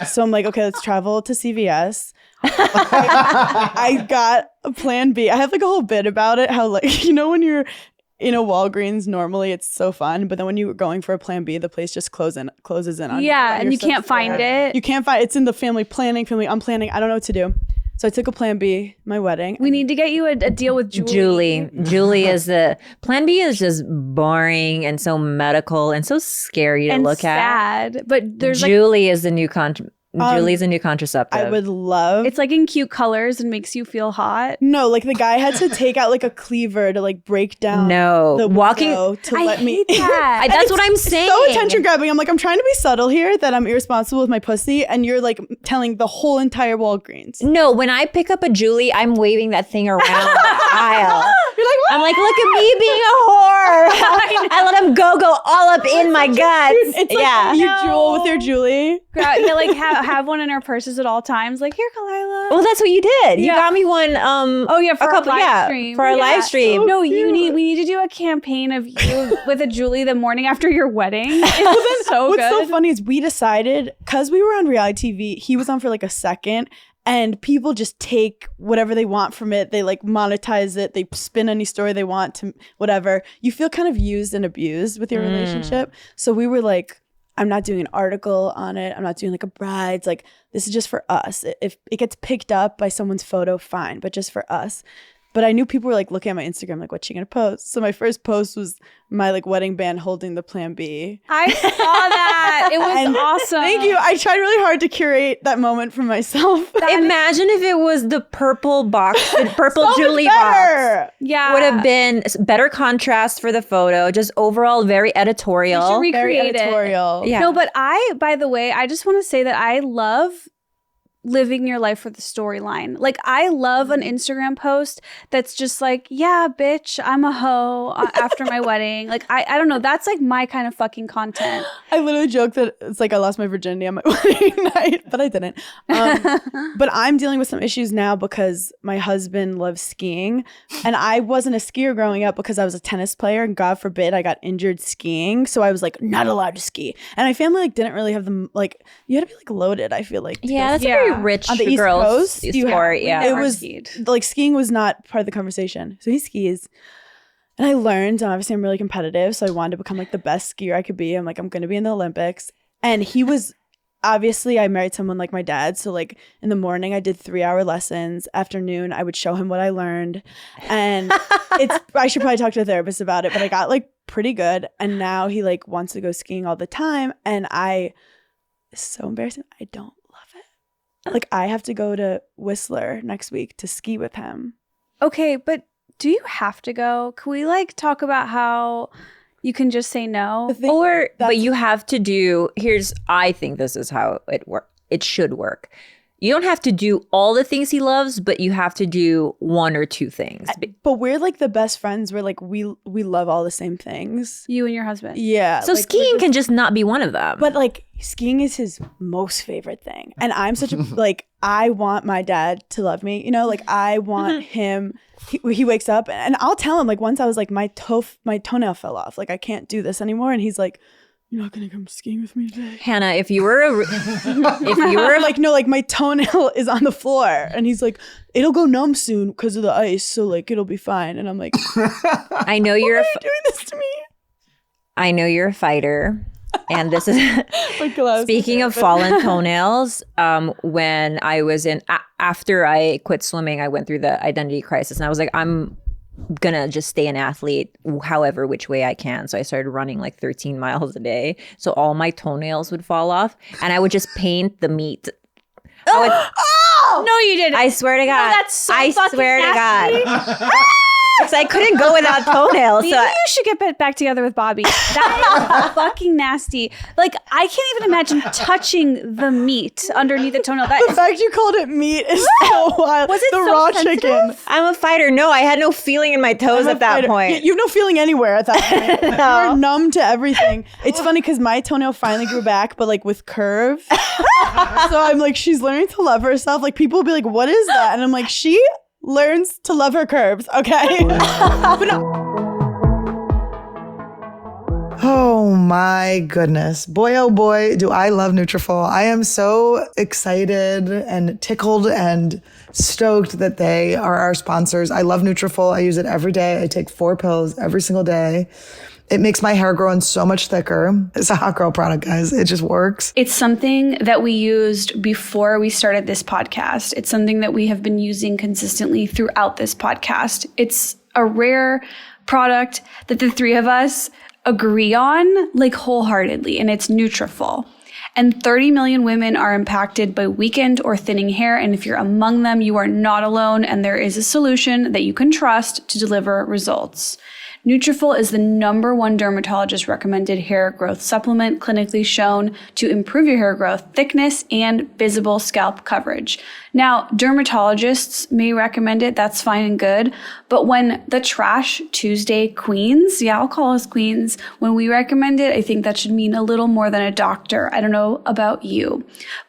So I'm like, okay, let's travel to CVS. I got a plan B. I have like a whole bit about it. How like, you know, when you're in a Walgreens, normally it's so fun. But then when you're going for a plan B, the place just closes in on you. Yeah, and you can't find it. You can't find it. It's in the family planning, I'm planning. I don't know what to do. So I took a plan B, my wedding. We need to get you a deal with Julie. Julie is the plan B is just boring and so medical and so scary to look at. Sad, but there's Julie is the new Julie's a new contraceptive. I would love. It's like in cute colors and makes you feel hot. No, like the guy had to take out like a cleaver to like break down. No, walking to let me. That. That's what I'm saying. So attention grabbing. I'm like, I'm trying to be subtle here that I'm irresponsible with my pussy, and you're like telling the whole entire Walgreens. No, when I pick up a Julie, I'm waving that thing around the aisle. You're like, what? I'm like, look at me being a whore. I let him go all up in my guts. It's like you jewel with your Julie. Yeah, like have one in our purses at all times. Like, here, Kalila. Well, that's what you did. You got me one. For our live stream. For our live stream. So no, cute. we need to do a campaign of you with a Julie the morning after your wedding. It's so What's good. so funny is we decided, because we were on reality TV, he was on for like a second, and people just take whatever they want from it. They like monetize it. They spin any story they want to whatever. You feel kind of used and abused with your relationship. So we were like, I'm not doing an article on it. I'm not doing like a brides. Like, this is just for us. If it gets picked up by someone's photo, fine, but just for us. But I knew people were like looking at my Instagram, like, what's she gonna post? So my first post was my like wedding band holding the plan B. I saw that. It was awesome. Thank you. I tried really hard to curate that moment for myself. Imagine if it was the purple box, the purple So much Julie better. box. Yeah. Would have been better contrast for the photo, just overall very editorial. We should Very recreate it. editorial. Yeah. No, but by the way, I just want to say that I love living your life for the storyline. Like, I love an Instagram post that's just like, yeah, bitch, I'm a hoe after my wedding. Like, I don't know. That's like my kind of fucking content. I literally joked that it's like I lost my virginity on my wedding night, but I didn't. But I'm dealing with some issues now because my husband loves skiing, and I wasn't a skier growing up because I was a tennis player, and God forbid I got injured skiing, so I was like not allowed to ski. And my family like didn't really have them, like, you had to be like loaded, I feel like, to Yeah, go that's ski. a very rich On the East girls Coast, you have- sport. Yeah. it never was skied. like skiing was not part of the conversation. So he skis. And I learned, and obviously I'm really competitive, so I wanted to become like the best skier I could be. I'm like, I'm going to be in the Olympics. And he was, obviously I married someone like my dad. So like in the morning I did 3-hour lessons. Afternoon I would show him what I learned. And I should probably talk to a therapist about it, but I got like pretty good. And now he like wants to go skiing all the time. And it's so embarrassing. I don't love it. Like, I have to go to Whistler next week to ski with him. Okay, but do you have to go? Can we like talk about how you can just say no? But you have to do, I think this is how it should work. You don't have to do all the things he loves, but you have to do one or two things. But we're like the best friends. We're like, we love all the same things. You and your husband. Yeah. So like, skiing can just not be one of them. But like, skiing is his most favorite thing. And I'm such a, like, I want my dad to love me, you know, like I want him, he wakes up and I'll tell him, like, once I was like, my toenail fell off. Like, I can't do this anymore. And he's like, you're not gonna come skiing with me today, Hannah. If you were like, no, like my toenail is on the floor, and he's like, it'll go numb soon because of the ice, so like it'll be fine. And I'm like, I know you're doing this to me. I know you're a fighter. And this is speaking of fallen toenails. When I was after I quit swimming, I went through the identity crisis, and I was like, I'm gonna just stay an athlete however which way I can. So I started running like 13 miles a day. So all my toenails would fall off, and I would just paint the meat. No, you didn't. I swear to God. No, that's so I fucking swear nasty. to God. Because I couldn't go without toenails. Maybe So you should get back together with Bobby. That is fucking nasty. Like, I can't even imagine touching the meat underneath the toenail. The fact you called it meat is so wild. Was it the so raw sensitive? chicken? I'm a fighter. No, I had no feeling in my toes at that point. You have no feeling anywhere at that point. You're numb to everything. It's funny because my toenail finally grew back, but like with curve. So I'm like, she's learning to love herself. Like people will be like, what is that? And I'm like, she learns to love her curves, okay? But no. Oh my goodness. Boy, oh boy, do I love Nutrafol. I am so excited and tickled and stoked that they are our sponsors. I love Nutrafol. I use it every day. I take 4 pills every single day. It makes my hair grow in so much thicker. It's a hot girl product, guys. It just works. It's something that we used before we started this podcast. It's something that we have been using consistently throughout this podcast. It's a rare product that the three of us agree on, like wholeheartedly, and it's Nutrafol. And 30 million women are impacted by weakened or thinning hair. And if you're among them, you are not alone. And there is a solution that you can trust to deliver results. Nutrafol is the #1 dermatologist recommended hair growth supplement clinically shown to improve your hair growth, thickness, and visible scalp coverage. Now, dermatologists may recommend it, that's fine and good, but when the Trash Tuesday queens, yeah, I'll call us queens, when we recommend it, I think that should mean a little more than a doctor. I don't know about you,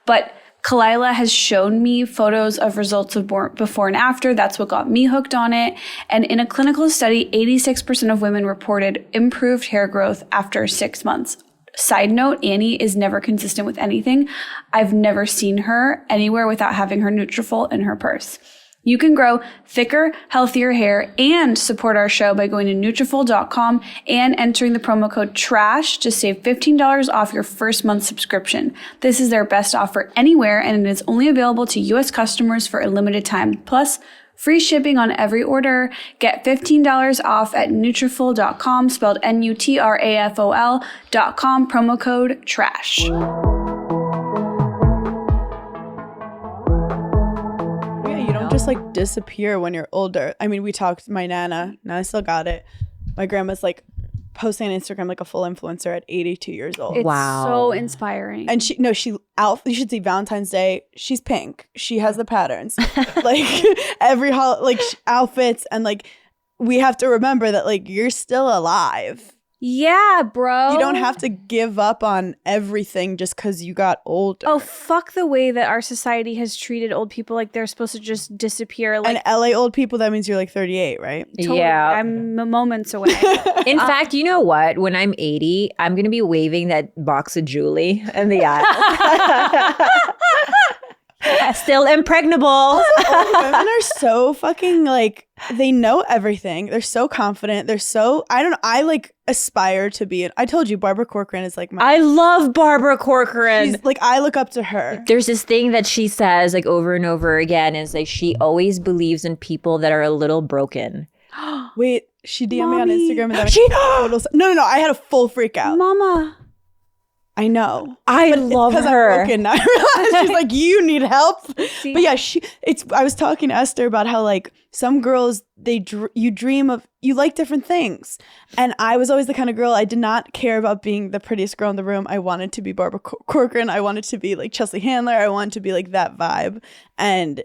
but Kalila has shown me photos of results of before and after. That's what got me hooked on it. And in a clinical study, 86% of women reported improved hair growth after 6 months. Side note, Annie is never consistent with anything. I've never seen her anywhere without having her Nutrafol in her purse. You can grow thicker, healthier hair and support our show by going to Nutrafol.com and entering the promo code TRASH to save $15 off your first month subscription. This is their best offer anywhere, and it is only available to U.S. customers for a limited time. Plus, free shipping on every order. Get $15 off at Nutrafol.com, spelled Nutrafol.com, promo code TRASH. Just like disappear when you're older. I mean, we talked to my Nana still got it. My grandma's like posting on Instagram like a full influencer at 82 years old. It's Wow. so inspiring. And you should see Valentine's Day. She's pink. She has the patterns. Like every outfits, and like we have to remember that like you're still alive. Yeah, bro. You don't have to give up on everything just because you got older. Oh, fuck the way that our society has treated old people like they're supposed to just disappear. Like, and LA old people, that means you're like 38, right? totally. Yeah. I'm moments away. In fact, you know what? When I'm 80, I'm going to be waving that box of Julie in the aisle. Still impregnable. Old women are so fucking like, they know everything. They're so confident. They're so, I don't know. I like aspire to be, I told you, Barbara Corcoran is like I love Barbara Corcoran. She's like, I look up to her. There's this thing that she says like over and over again is like she always believes in people that are a little broken. Wait, she DM'd me on Mommy. Instagram and then no, I had a full freak out. Mama. I know. I love Because her. I'm broken. I realized she's like, you need help. See? But yeah, I was talking to Esther about how like some girls, you dream of, you like different things. And I was always the kind of girl, I did not care about being the prettiest girl in the room. I wanted to be Barbara Corcoran. I wanted to be like Chelsea Handler. I wanted to be like that vibe. And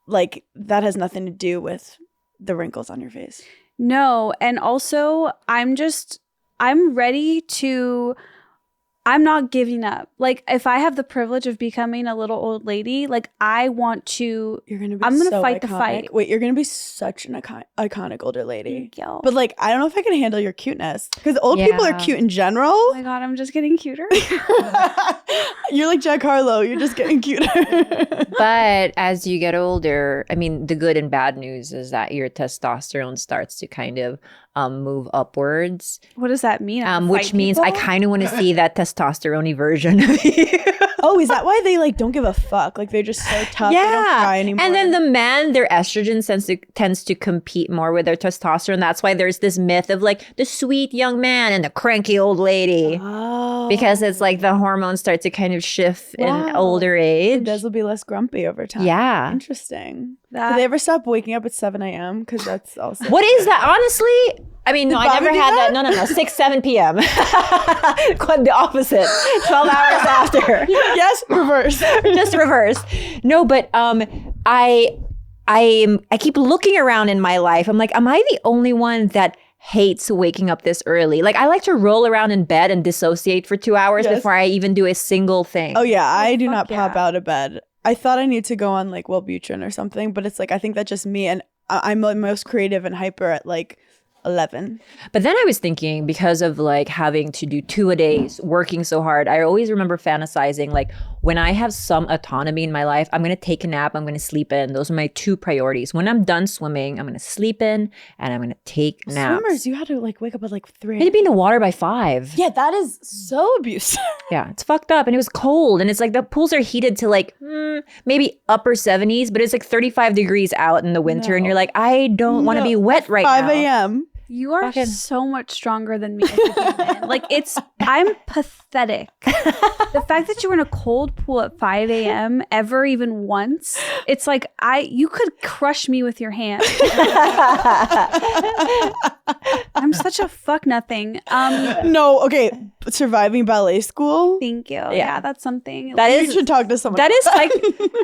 like, that has nothing to do with the wrinkles on your face. No. And also, I'm ready to... I'm not giving up. Like, if I have the privilege of becoming a little old lady, like, I want to... I'm going to fight the fight. Wait, you're going to be such an iconic older lady. Thank you. But, like, I don't know if I can handle your cuteness. Because old people are cute in general. Oh my God, I'm just getting cuter. You're like Jack Harlow. You're just getting cuter. But as you get older, I mean, the good and bad news is that your testosterone starts to kind of move upwards. What does that mean? Which means I kind of want to see that testosterone version of you. Oh, is that why they like don't give a fuck? Like they're just so tough. They don't cry anymore. And then the men, their estrogen tends to compete more with their testosterone. That's why there's this myth of like the sweet young man and the cranky old lady. Oh. Because it's like the hormones start to kind of shift in older age. Des will be less grumpy over time. Yeah. Interesting. Do they ever stop waking up at 7 a.m.? Because that's also... What is that? Honestly, I mean, no, I never had that. No. 6, 7 p.m. Quite the opposite. 12 hours after. Yes, reverse. Just reverse. No, but I keep looking around in my life. I'm like, am I the only one that hates waking up this early? Like, I like to roll around in bed and dissociate for 2 hours before I even do a single thing. Oh, yeah. I do not pop out of bed. I thought I need to go on like Wellbutrin or something, but it's like, I think that's just me. And I'm the most creative and hyper at like 11. But then I was thinking, because of like having to do 2-a-days, working so hard, I always remember fantasizing like, when I have some autonomy in my life, I'm going to take a nap, I'm going to sleep in. Those are my 2 priorities. When I'm done swimming, I'm going to sleep in and I'm going to take naps. Swimmers, you had to like wake up at like 3. I had to be in the water by 5. Yeah, that is so abusive. Yeah, it's fucked up. And it was cold. And it's like the pools are heated to like maybe upper 70s, but it's like 35 degrees out in the winter. And you're like, I don't want to be wet right 5 now. 5 a.m. You are so much stronger than me as a human. Like, I'm pathetic. The fact that you were in a cold pool at 5 a.m. ever even once, it's like you could crush me with your hand. I'm such a fuck nothing. No, okay. Surviving ballet school. Thank you. Yeah, that's something. You should talk to someone. That is like,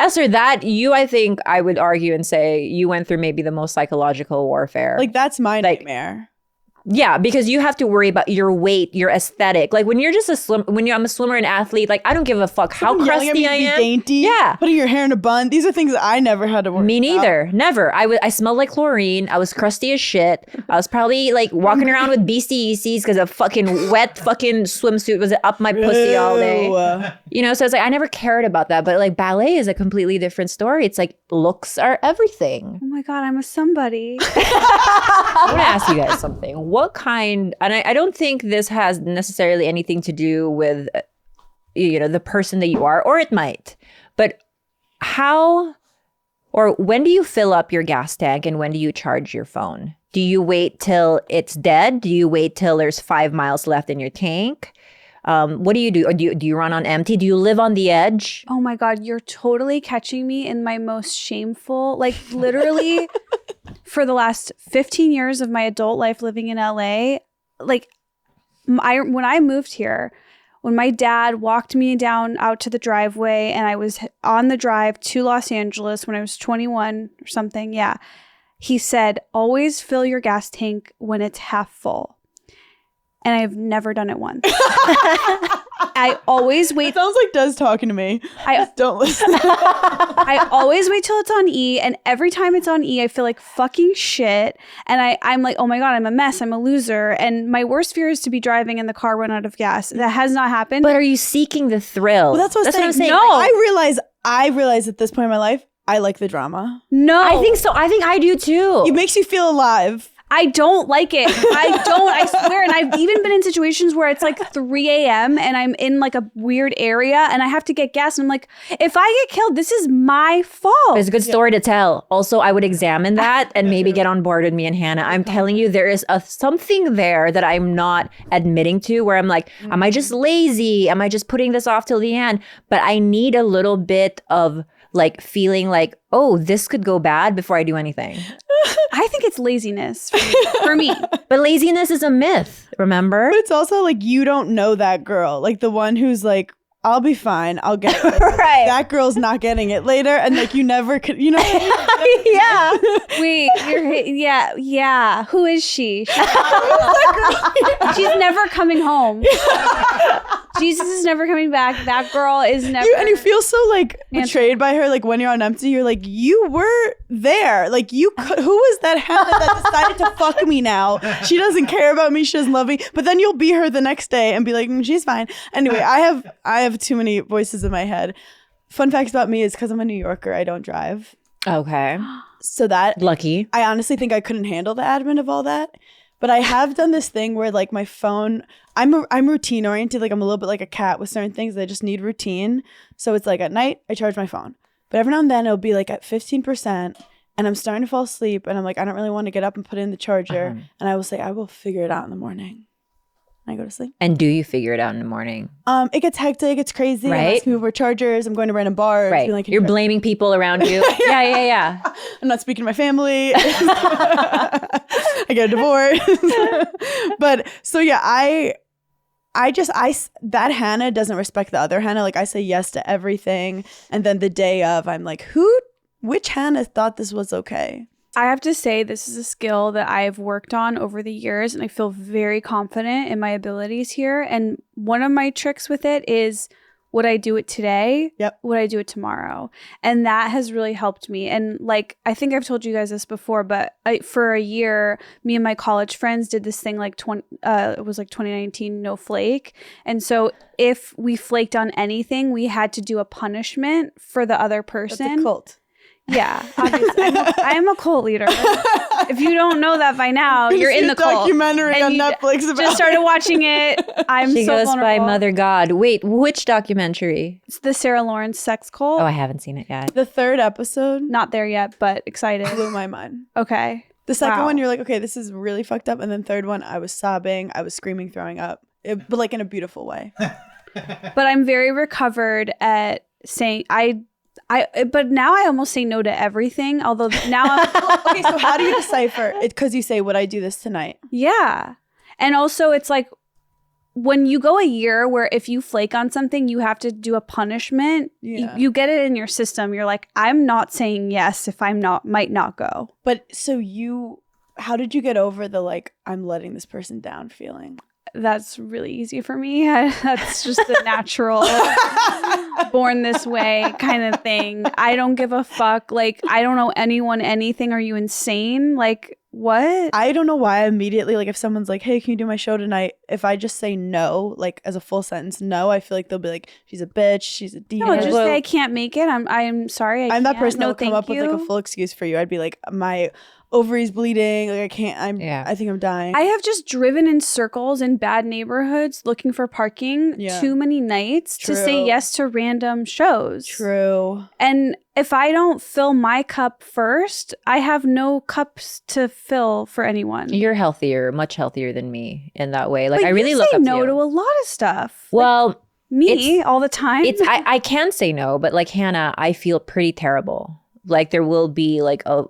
Esther, I think I would argue and say you went through maybe the most psychological warfare. Like, that's my nightmare. Yeah, because you have to worry about your weight, your aesthetic. Like when you're just I'm a swimmer and athlete, like I don't give a fuck how crusty I am. Dainty, yeah, putting your hair in a bun. These are things that I never had to worry about. Me neither. Never. I smelled like chlorine. I was crusty as shit. I was probably like walking around with BCECs because a fucking wet fucking swimsuit was up my pussy all day. You know, so it's like I never cared about that. But like ballet is a completely different story. It's like looks are everything. Oh my God, I'm a somebody. I want to ask you guys something. What kind, and I don't think this has necessarily anything to do with, the person that you are, or it might, but how or when do you fill up your gas tank and when do you charge your phone? Do you wait till it's dead? Do you wait till there's 5 miles left in your tank? What do you do? Or do you run on empty? Do you live on the edge? Oh my God, you're totally catching me in my most shameful, like literally for the last 15 years of my adult life living in LA, like when I moved here, when my dad walked me down out to the driveway and I was on the drive to Los Angeles when I was 21 or something. Yeah. He said, always fill your gas tank when it's half full. And I've never done it once. I always wait. It sounds like Des talking to me. Just don't listen. I always wait till it's on E. And every time it's on E, I feel like fucking shit. And I'm like, oh my God, I'm a mess. I'm a loser. And my worst fear is to be driving and the car run out of gas. That has not happened. But are you seeking the thrill? Well, that's what I'm saying. No. I realize at this point in my life, I like the drama. No. I think so. I think I do too. It makes you feel alive. I don't like it. I swear. And I've even been in situations where it's like 3 a.m. and I'm in like a weird area and I have to get gas. And I'm like, if I get killed, this is my fault. It's a good story to tell. Also, I would examine that and maybe get on board with me and Hannah. I'm telling you, there is something there that I'm not admitting to where I'm like, am I just lazy? Am I just putting this off till the end? But I need a little bit of like feeling like, oh, this could go bad before I do anything. I think it's laziness for me. But laziness is a myth, remember? But it's also like you don't know that girl. Like the one who's like, I'll be fine. I'll get it. Right. That girl's not getting it later. And like you never could, you know? Yeah. Wait, yeah. Who is she? She's never coming home. Jesus is never coming back. That girl is never. And you feel so like betrayed by her. Like when you're on empty, you're like, you were there. Like who was that Hannah that decided to fuck me now? She doesn't care about me. She doesn't love me. But then you'll be her the next day and be like, she's fine. Anyway, I have too many voices in my head. Fun facts about me is because I'm a New Yorker, I don't drive. Okay. So that Lucky. I honestly think I couldn't handle the admin of all that. But I have done this thing where like my phone, I'm routine oriented. Like I'm a little bit like a cat with certain things. I just need routine. So it's like at night I charge my phone. But every now and then it'll be like at 15% and I'm starting to fall asleep and I'm like, I don't really want to get up and put it in the charger. And I will say, I will figure it out in the morning. I go to sleep. And do you figure it out in the morning? It gets hectic. It's crazy. Right. I'm asking people for chargers. I'm going to random bars. Right. Being like, You're blaming people around you. Yeah. I'm not speaking to my family. I get a divorce. But so yeah, that Hannah doesn't respect the other Hannah. Like I say yes to everything. And then the day of, I'm like, which Hannah thought this was okay? I have to say this is a skill that I've worked on over the years and I feel very confident in my abilities here. And one of my tricks with it is, would I do it today? Yep. Would I do it tomorrow? And that has really helped me. And like, I think I've told you guys this before, but for a year, me and my college friends did this thing like it was like 2019, no flake. And so if we flaked on anything, we had to do a punishment for the other person. That's a cult. Yeah, obviously. I am a cult leader. If you don't know that by now, you're in the cult. Documentary on Netflix about just started watching it. She so goes vulnerable. by Mother God. Wait, which documentary? It's the Sarah Lawrence sex cult. Oh, I haven't seen it yet. The third episode Not there yet, but excited. blew my mind. Okay. The second Wow. one, you're like, okay, this is really fucked up. And then third one, I was sobbing. I was screaming, throwing up. But like in a beautiful way. But I'm very recovered at saying but now I almost say no to everything. Although now I'm Okay, so how do you decipher it? Because you say, would I do this tonight? yeah. And also it's like when you go a year where if you flake on something, you have to do a punishment. Yeah. You get it in your system. You're like, I'm not saying yes if might not go. But so how did you get over the like, I'm letting this person down feeling? That's really easy for me. That's just the natural born this way kind of thing. I don't give a fuck. Like, I don't know anyone anything. Are you insane? Like, what? I don't know why immediately, like if someone's like, hey, can you do my show tonight? If I just say no, like as a full sentence, no, I feel like they'll be like, she's a bitch, she's a demon. No, just say I can't make it. I'm sorry. I'm that person that no, will come thank up with like a full excuse for you. I'd be like, my ovaries bleeding, like I can't, I think I'm dying. I have just driven in circles in bad neighborhoods looking for parking too many nights to say yes to random shows. True. And if I don't fill my cup first, I have no cups to fill for anyone. You're healthier, much healthier than me in that way. Like But I really you look say up no to you. to a lot of stuff. Well, Me all the time. I can say no, but like Hannah, I feel pretty terrible. Like there will be like a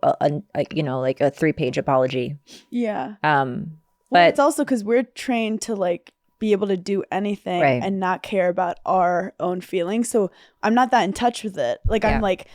like a 3-page apology. Yeah. But it's also because we're trained to like be able to do anything and not care about our own feelings. So I'm not that in touch with it. Like I'm like,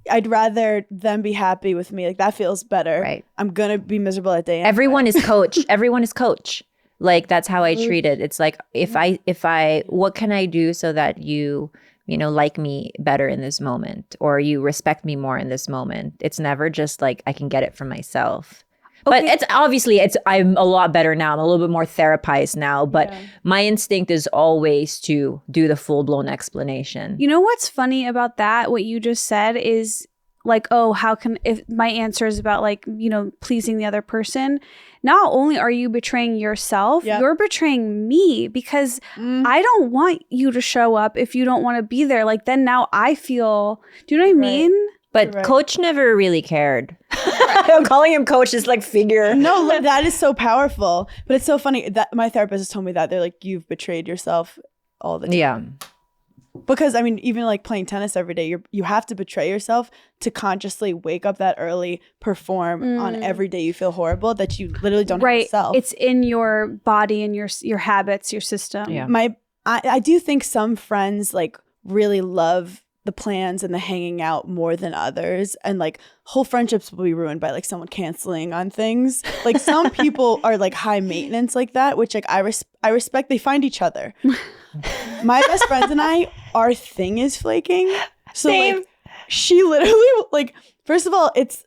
I'd rather them be happy with me. Like that feels better. Right. I'm gonna be miserable that day. Everyone is coach. Everyone is coach. Like that's how I treat it. It's like if I what can I do so that you like me better in this moment or you respect me more in this moment. It's never just like I can get it from myself. But it's obviously I'm a lot better now. I'm a little bit more therapized now, but my instinct is always to do the full-blown explanation. You know what's funny about that? What you just said is like, oh, if my answer is about like, pleasing the other person, not only are you betraying yourself, you're betraying me because I don't want you to show up if you don't want to be there. Like then now I feel, do you know what I mean? But coach never really cared. I'm calling him coach is like figure. No, that is so powerful. But it's so funny that my therapist has told me that. They're like, you've betrayed yourself all the time. Yeah. Because I mean, even like playing tennis every day, you have to betray yourself to consciously wake up that early, perform on every day you feel horrible that you literally don't have yourself. It's in your body and your habits, your system. Yeah. I do think some friends like really love the plans and the hanging out more than others, and like whole friendships will be ruined by like someone canceling on things. Like some people are like high maintenance like that, which like I respect. They find each other. My best friends and I, our thing is flaking. So Same. like, she literally like, first of all, it's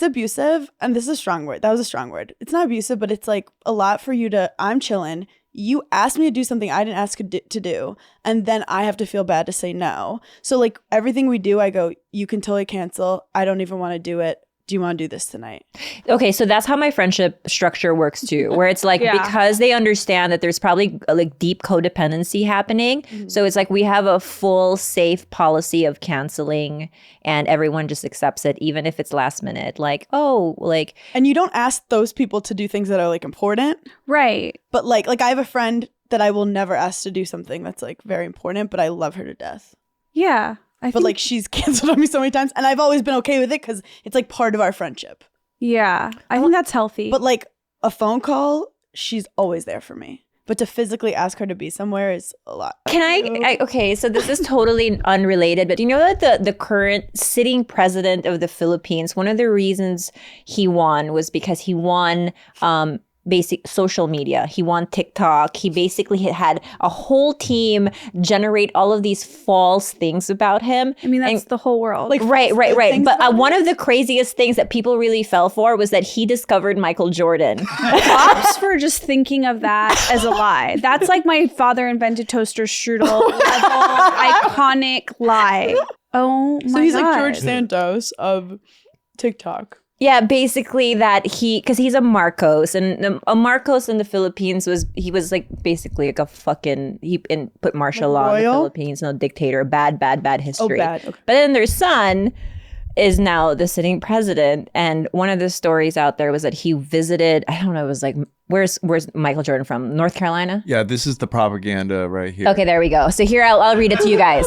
abusive, and this is a strong word. That was a strong word. It's not abusive, but it's like a lot for you to. I'm chilling. You asked me to do something I didn't ask to do, and then I have to feel bad to say no. So like everything we do, I go, you can totally cancel. I don't even want to do it. Do you want to do this tonight? Okay, so that's how my friendship structure works too, where it's like because they understand that there's probably like deep codependency happening. So it's like we have a full safe policy of canceling, and everyone just accepts it, even if it's last minute. Like, oh, like, And you don't ask those people to do things that are like important. Right. But like I have a friend that I will never ask to do something that's like very important, but I love her to death. Yeah. But like she's canceled on me so many times, and I've always been okay with it because it's like part of our friendship. Yeah. I think that's healthy. But like a phone call, she's always there for me. But to physically ask her to be somewhere is a lot. can I okay, so this is totally unrelated, but do you know that the current sitting president of the Philippines, one of the reasons he won was because he won basic social media. He won TikTok. He basically had a whole team generate all of these false things about him. I mean, that's the whole world. Like Right. things But about one of the craziest things that people really fell for was that he discovered Michael Jordan. props for just thinking of that as a lie. That's like my father invented toaster strudel level iconic lie. Oh my So he's God. like George Santos of TikTok. Yeah, basically that because he's a Marcos, and a Marcos in the Philippines was like basically like a fucking, put martial law in the royal? Philippines, no dictator, bad history. bad, okay. But then their son is now the sitting president, and one of the stories out there was that he visited, I don't know, it was like, where's Michael Jordan from? North Carolina? Yeah, this is the propaganda right here. Okay, there we go. So here, I'll read it to you guys.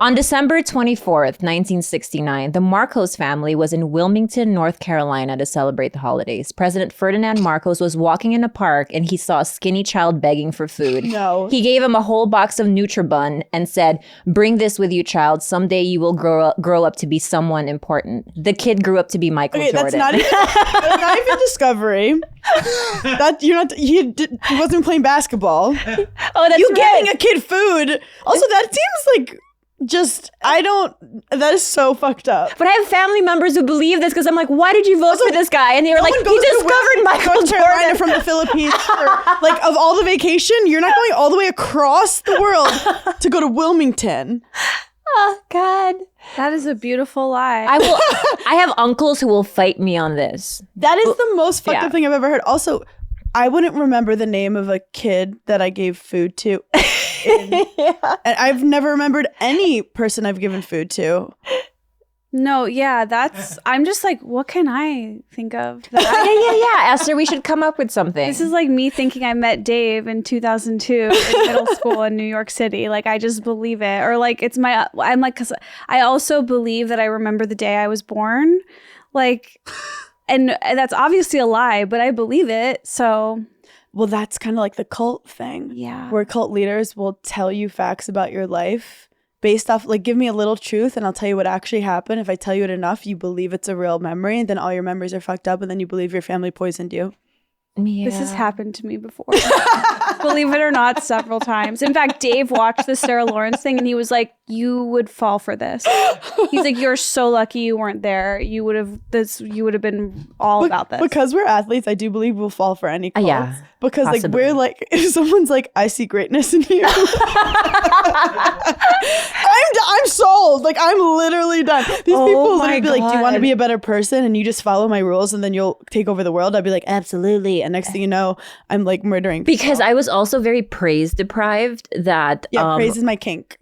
On December 24th, 1969, the Marcos family was in Wilmington, North Carolina to celebrate the holidays. President Ferdinand Marcos was walking in a park and he saw a skinny child begging for food. No. He gave him a whole box of Nutribun and said, "Bring this with you, child. Someday you will grow up to be someone important." The kid grew up to be Michael Okay, Jordan. that's not even Discovery. He wasn't playing basketball. Oh, that's You right. getting a kid food. Also, that seems like that is so fucked up. But I have family members who believe this because I'm like, why did you vote for this guy? And they were like, he discovered Michael North Carolina Jordan. from the Philippines. Like, of all the vacation, you're not going all the way across the world to go to Wilmington. Oh, God. That is a beautiful lie. I have uncles who will fight me on this. That is the most fucked yeah. up thing I've ever heard. Also, I wouldn't remember the name of a kid that I gave food to. And I've never remembered any person I've given food to. No, yeah, I'm just like, what can I think of? Yeah. Esther, we should come up with something. This is like me thinking I met Dave in 2002 in middle school in New York City. Like, I just believe it. Or like, I'm like, because I also believe that I remember the day I was born. Like, and that's obviously a lie, but I believe it. So, Well, that's kind of like the cult thing. yeah. Where cult leaders will tell you facts about your life based off, like, give me a little truth and I'll tell you what actually happened. If I tell you it enough, you believe it's a real memory, and then all your memories are fucked up, and then you believe your family poisoned you. Yeah. This has happened to me before. Believe it or not, several times. In fact, Dave watched the Sarah Lawrence thing and he was like, you would fall for this. He's like, you're so lucky you weren't there. You would have been all about this. Because we're athletes, I do believe we'll fall for any cult. Yeah, Because like possibly. we're like, if someone's like, I see greatness in you, I'm sold. Like, I'm literally done. These people my literally be like, do you want to God. be a better person? And you just follow my rules and then you'll take over the world. I'd be like, absolutely. And next thing you know, I'm like murdering people. Because I was also very praise deprived that praise is my kink.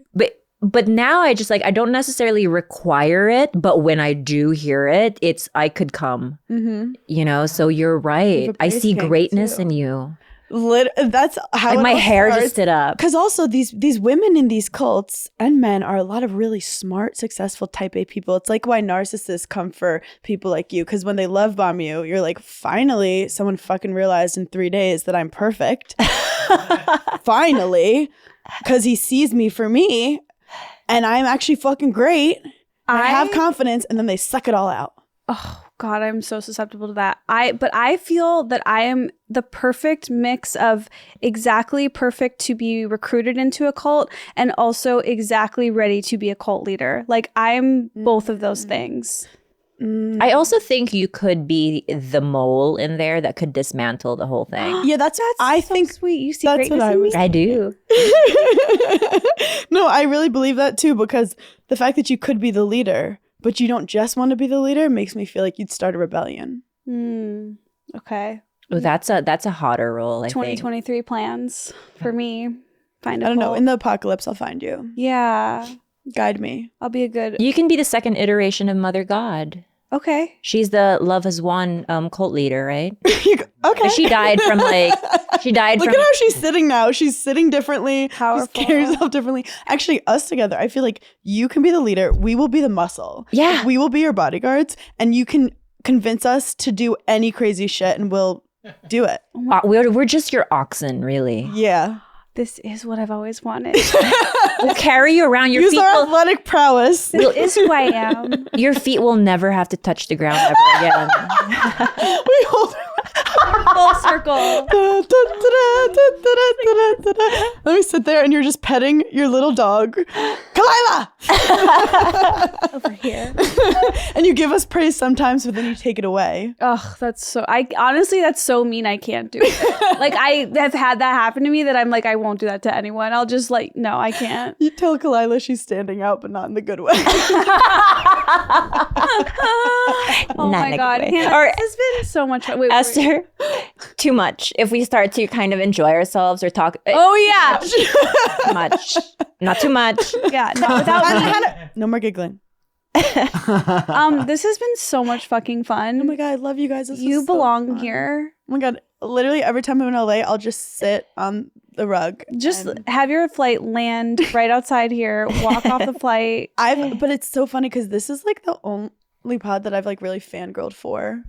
but now I just like, I don't necessarily require it, but when I do hear it, I could come. Mm-hmm. You know, so you're right. I praise see kink, greatness too. in you. That's how Like it my all hair starts. just stood up. Because also these women in these cults and men are a lot of really smart, successful type A people. It's like why narcissists come for people like you. Because when they love bomb you, you're like, finally, someone fucking realized in 3 days that I'm perfect. Finally. Because he sees me for me. And I'm actually fucking great. I have confidence. And then they suck it all out. Oh God, I'm so susceptible to that. But I feel that I am the perfect mix of exactly perfect to be recruited into a cult and also exactly ready to be a cult leader. Like I'm both of those things. I also think you could be the mole in there that could dismantle the whole thing. Yeah, that's I think Sweet. You see that's what greatness I in me? was. I do. No, I really believe that too, because the fact that you could be the leader, but you don't just want to be the leader, makes me feel like you'd start a rebellion. Okay. Oh, that's a hotter role, I think. 2023 plans for me. Find a I don't know. cult. In the apocalypse, I'll find you. Yeah. Guide me. I'll be a good. You can be the second iteration of Mother God. Okay. She's the Love Has Won cult leader, right? Okay. She died from Look at how she's sitting now. She's sitting differently. Powerful. She carries herself differently. Actually, us together, I feel like you can be the leader. We will be the muscle. Yeah. Like, we will be your bodyguards, and you can convince us to do any crazy shit, and we'll do it. We're just your oxen, really. Yeah. This is what I've always wanted. We'll carry you around. Your Use feet our will, athletic prowess. This is who I am. your feet will never have to touch the ground ever again. We hold Full circle. Let me sit there and you're just petting your little dog, Kalila! Over here. And you give us praise sometimes, but then you take it away. Oh, that's so. Honestly, that's so mean. I can't do it. Like I have had that happen to me that I'm like, I won't do that to anyone. I'll just like, no, I can't. You tell Kalila she's standing out, but not in the good way. Oh Not my in a God, good way. Hannah, Or this has been so much fun. Wait, Esther, too much. If we start to kind of enjoy ourselves or talk, Oh yeah, too much, not too much. yeah. No, without No more giggling. this has been so much fucking fun. Oh my God, I love you guys. This was You so belong fun. here. Oh my God, literally every time I'm in LA, I'll just sit on the rug. Just and have your flight land right outside here. Walk off the flight. but it's so funny because this is like the only pod that I've like really fangirled for.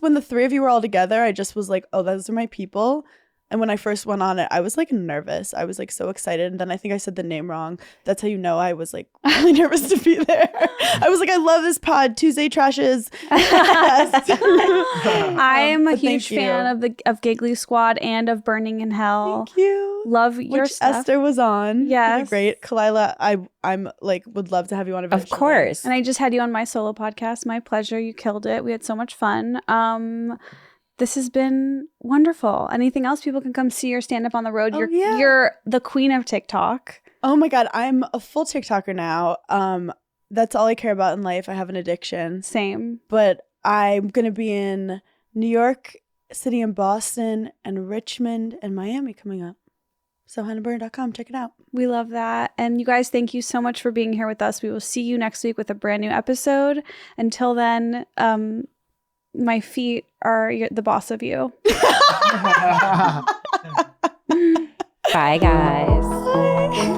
When the three of you were all together, I just was like, oh, those are my people. And when I first went on it, I was like nervous. I was like so excited. And then I think I said the name wrong. That's how you know I was like really nervous to be there. I was like, I love this pod. Tuesday Trashes. I am a But huge thank fan you. of Giggly Squad and of Burning in Hell. Thank you. Love your Which stuff. Esther was on. Yes. Really great. Kalila, I'm like would love to have you on eventually. Of course. And I just had you on my solo podcast. My pleasure. You killed it. We had so much fun. This has been wonderful. Anything else? People can come see your stand up on the road. Oh, yeah. You're the queen of TikTok. Oh my God, I'm a full TikToker now. That's all I care about in life. I have an addiction. Same. But I'm going to be in New York City and Boston and Richmond and Miami coming up. So HannahBurner.com, check it out. We love that. And you guys, thank you so much for being here with us. We will see you next week with a brand new episode. Until then, my feet are the boss of you. Bye, guys. Bye.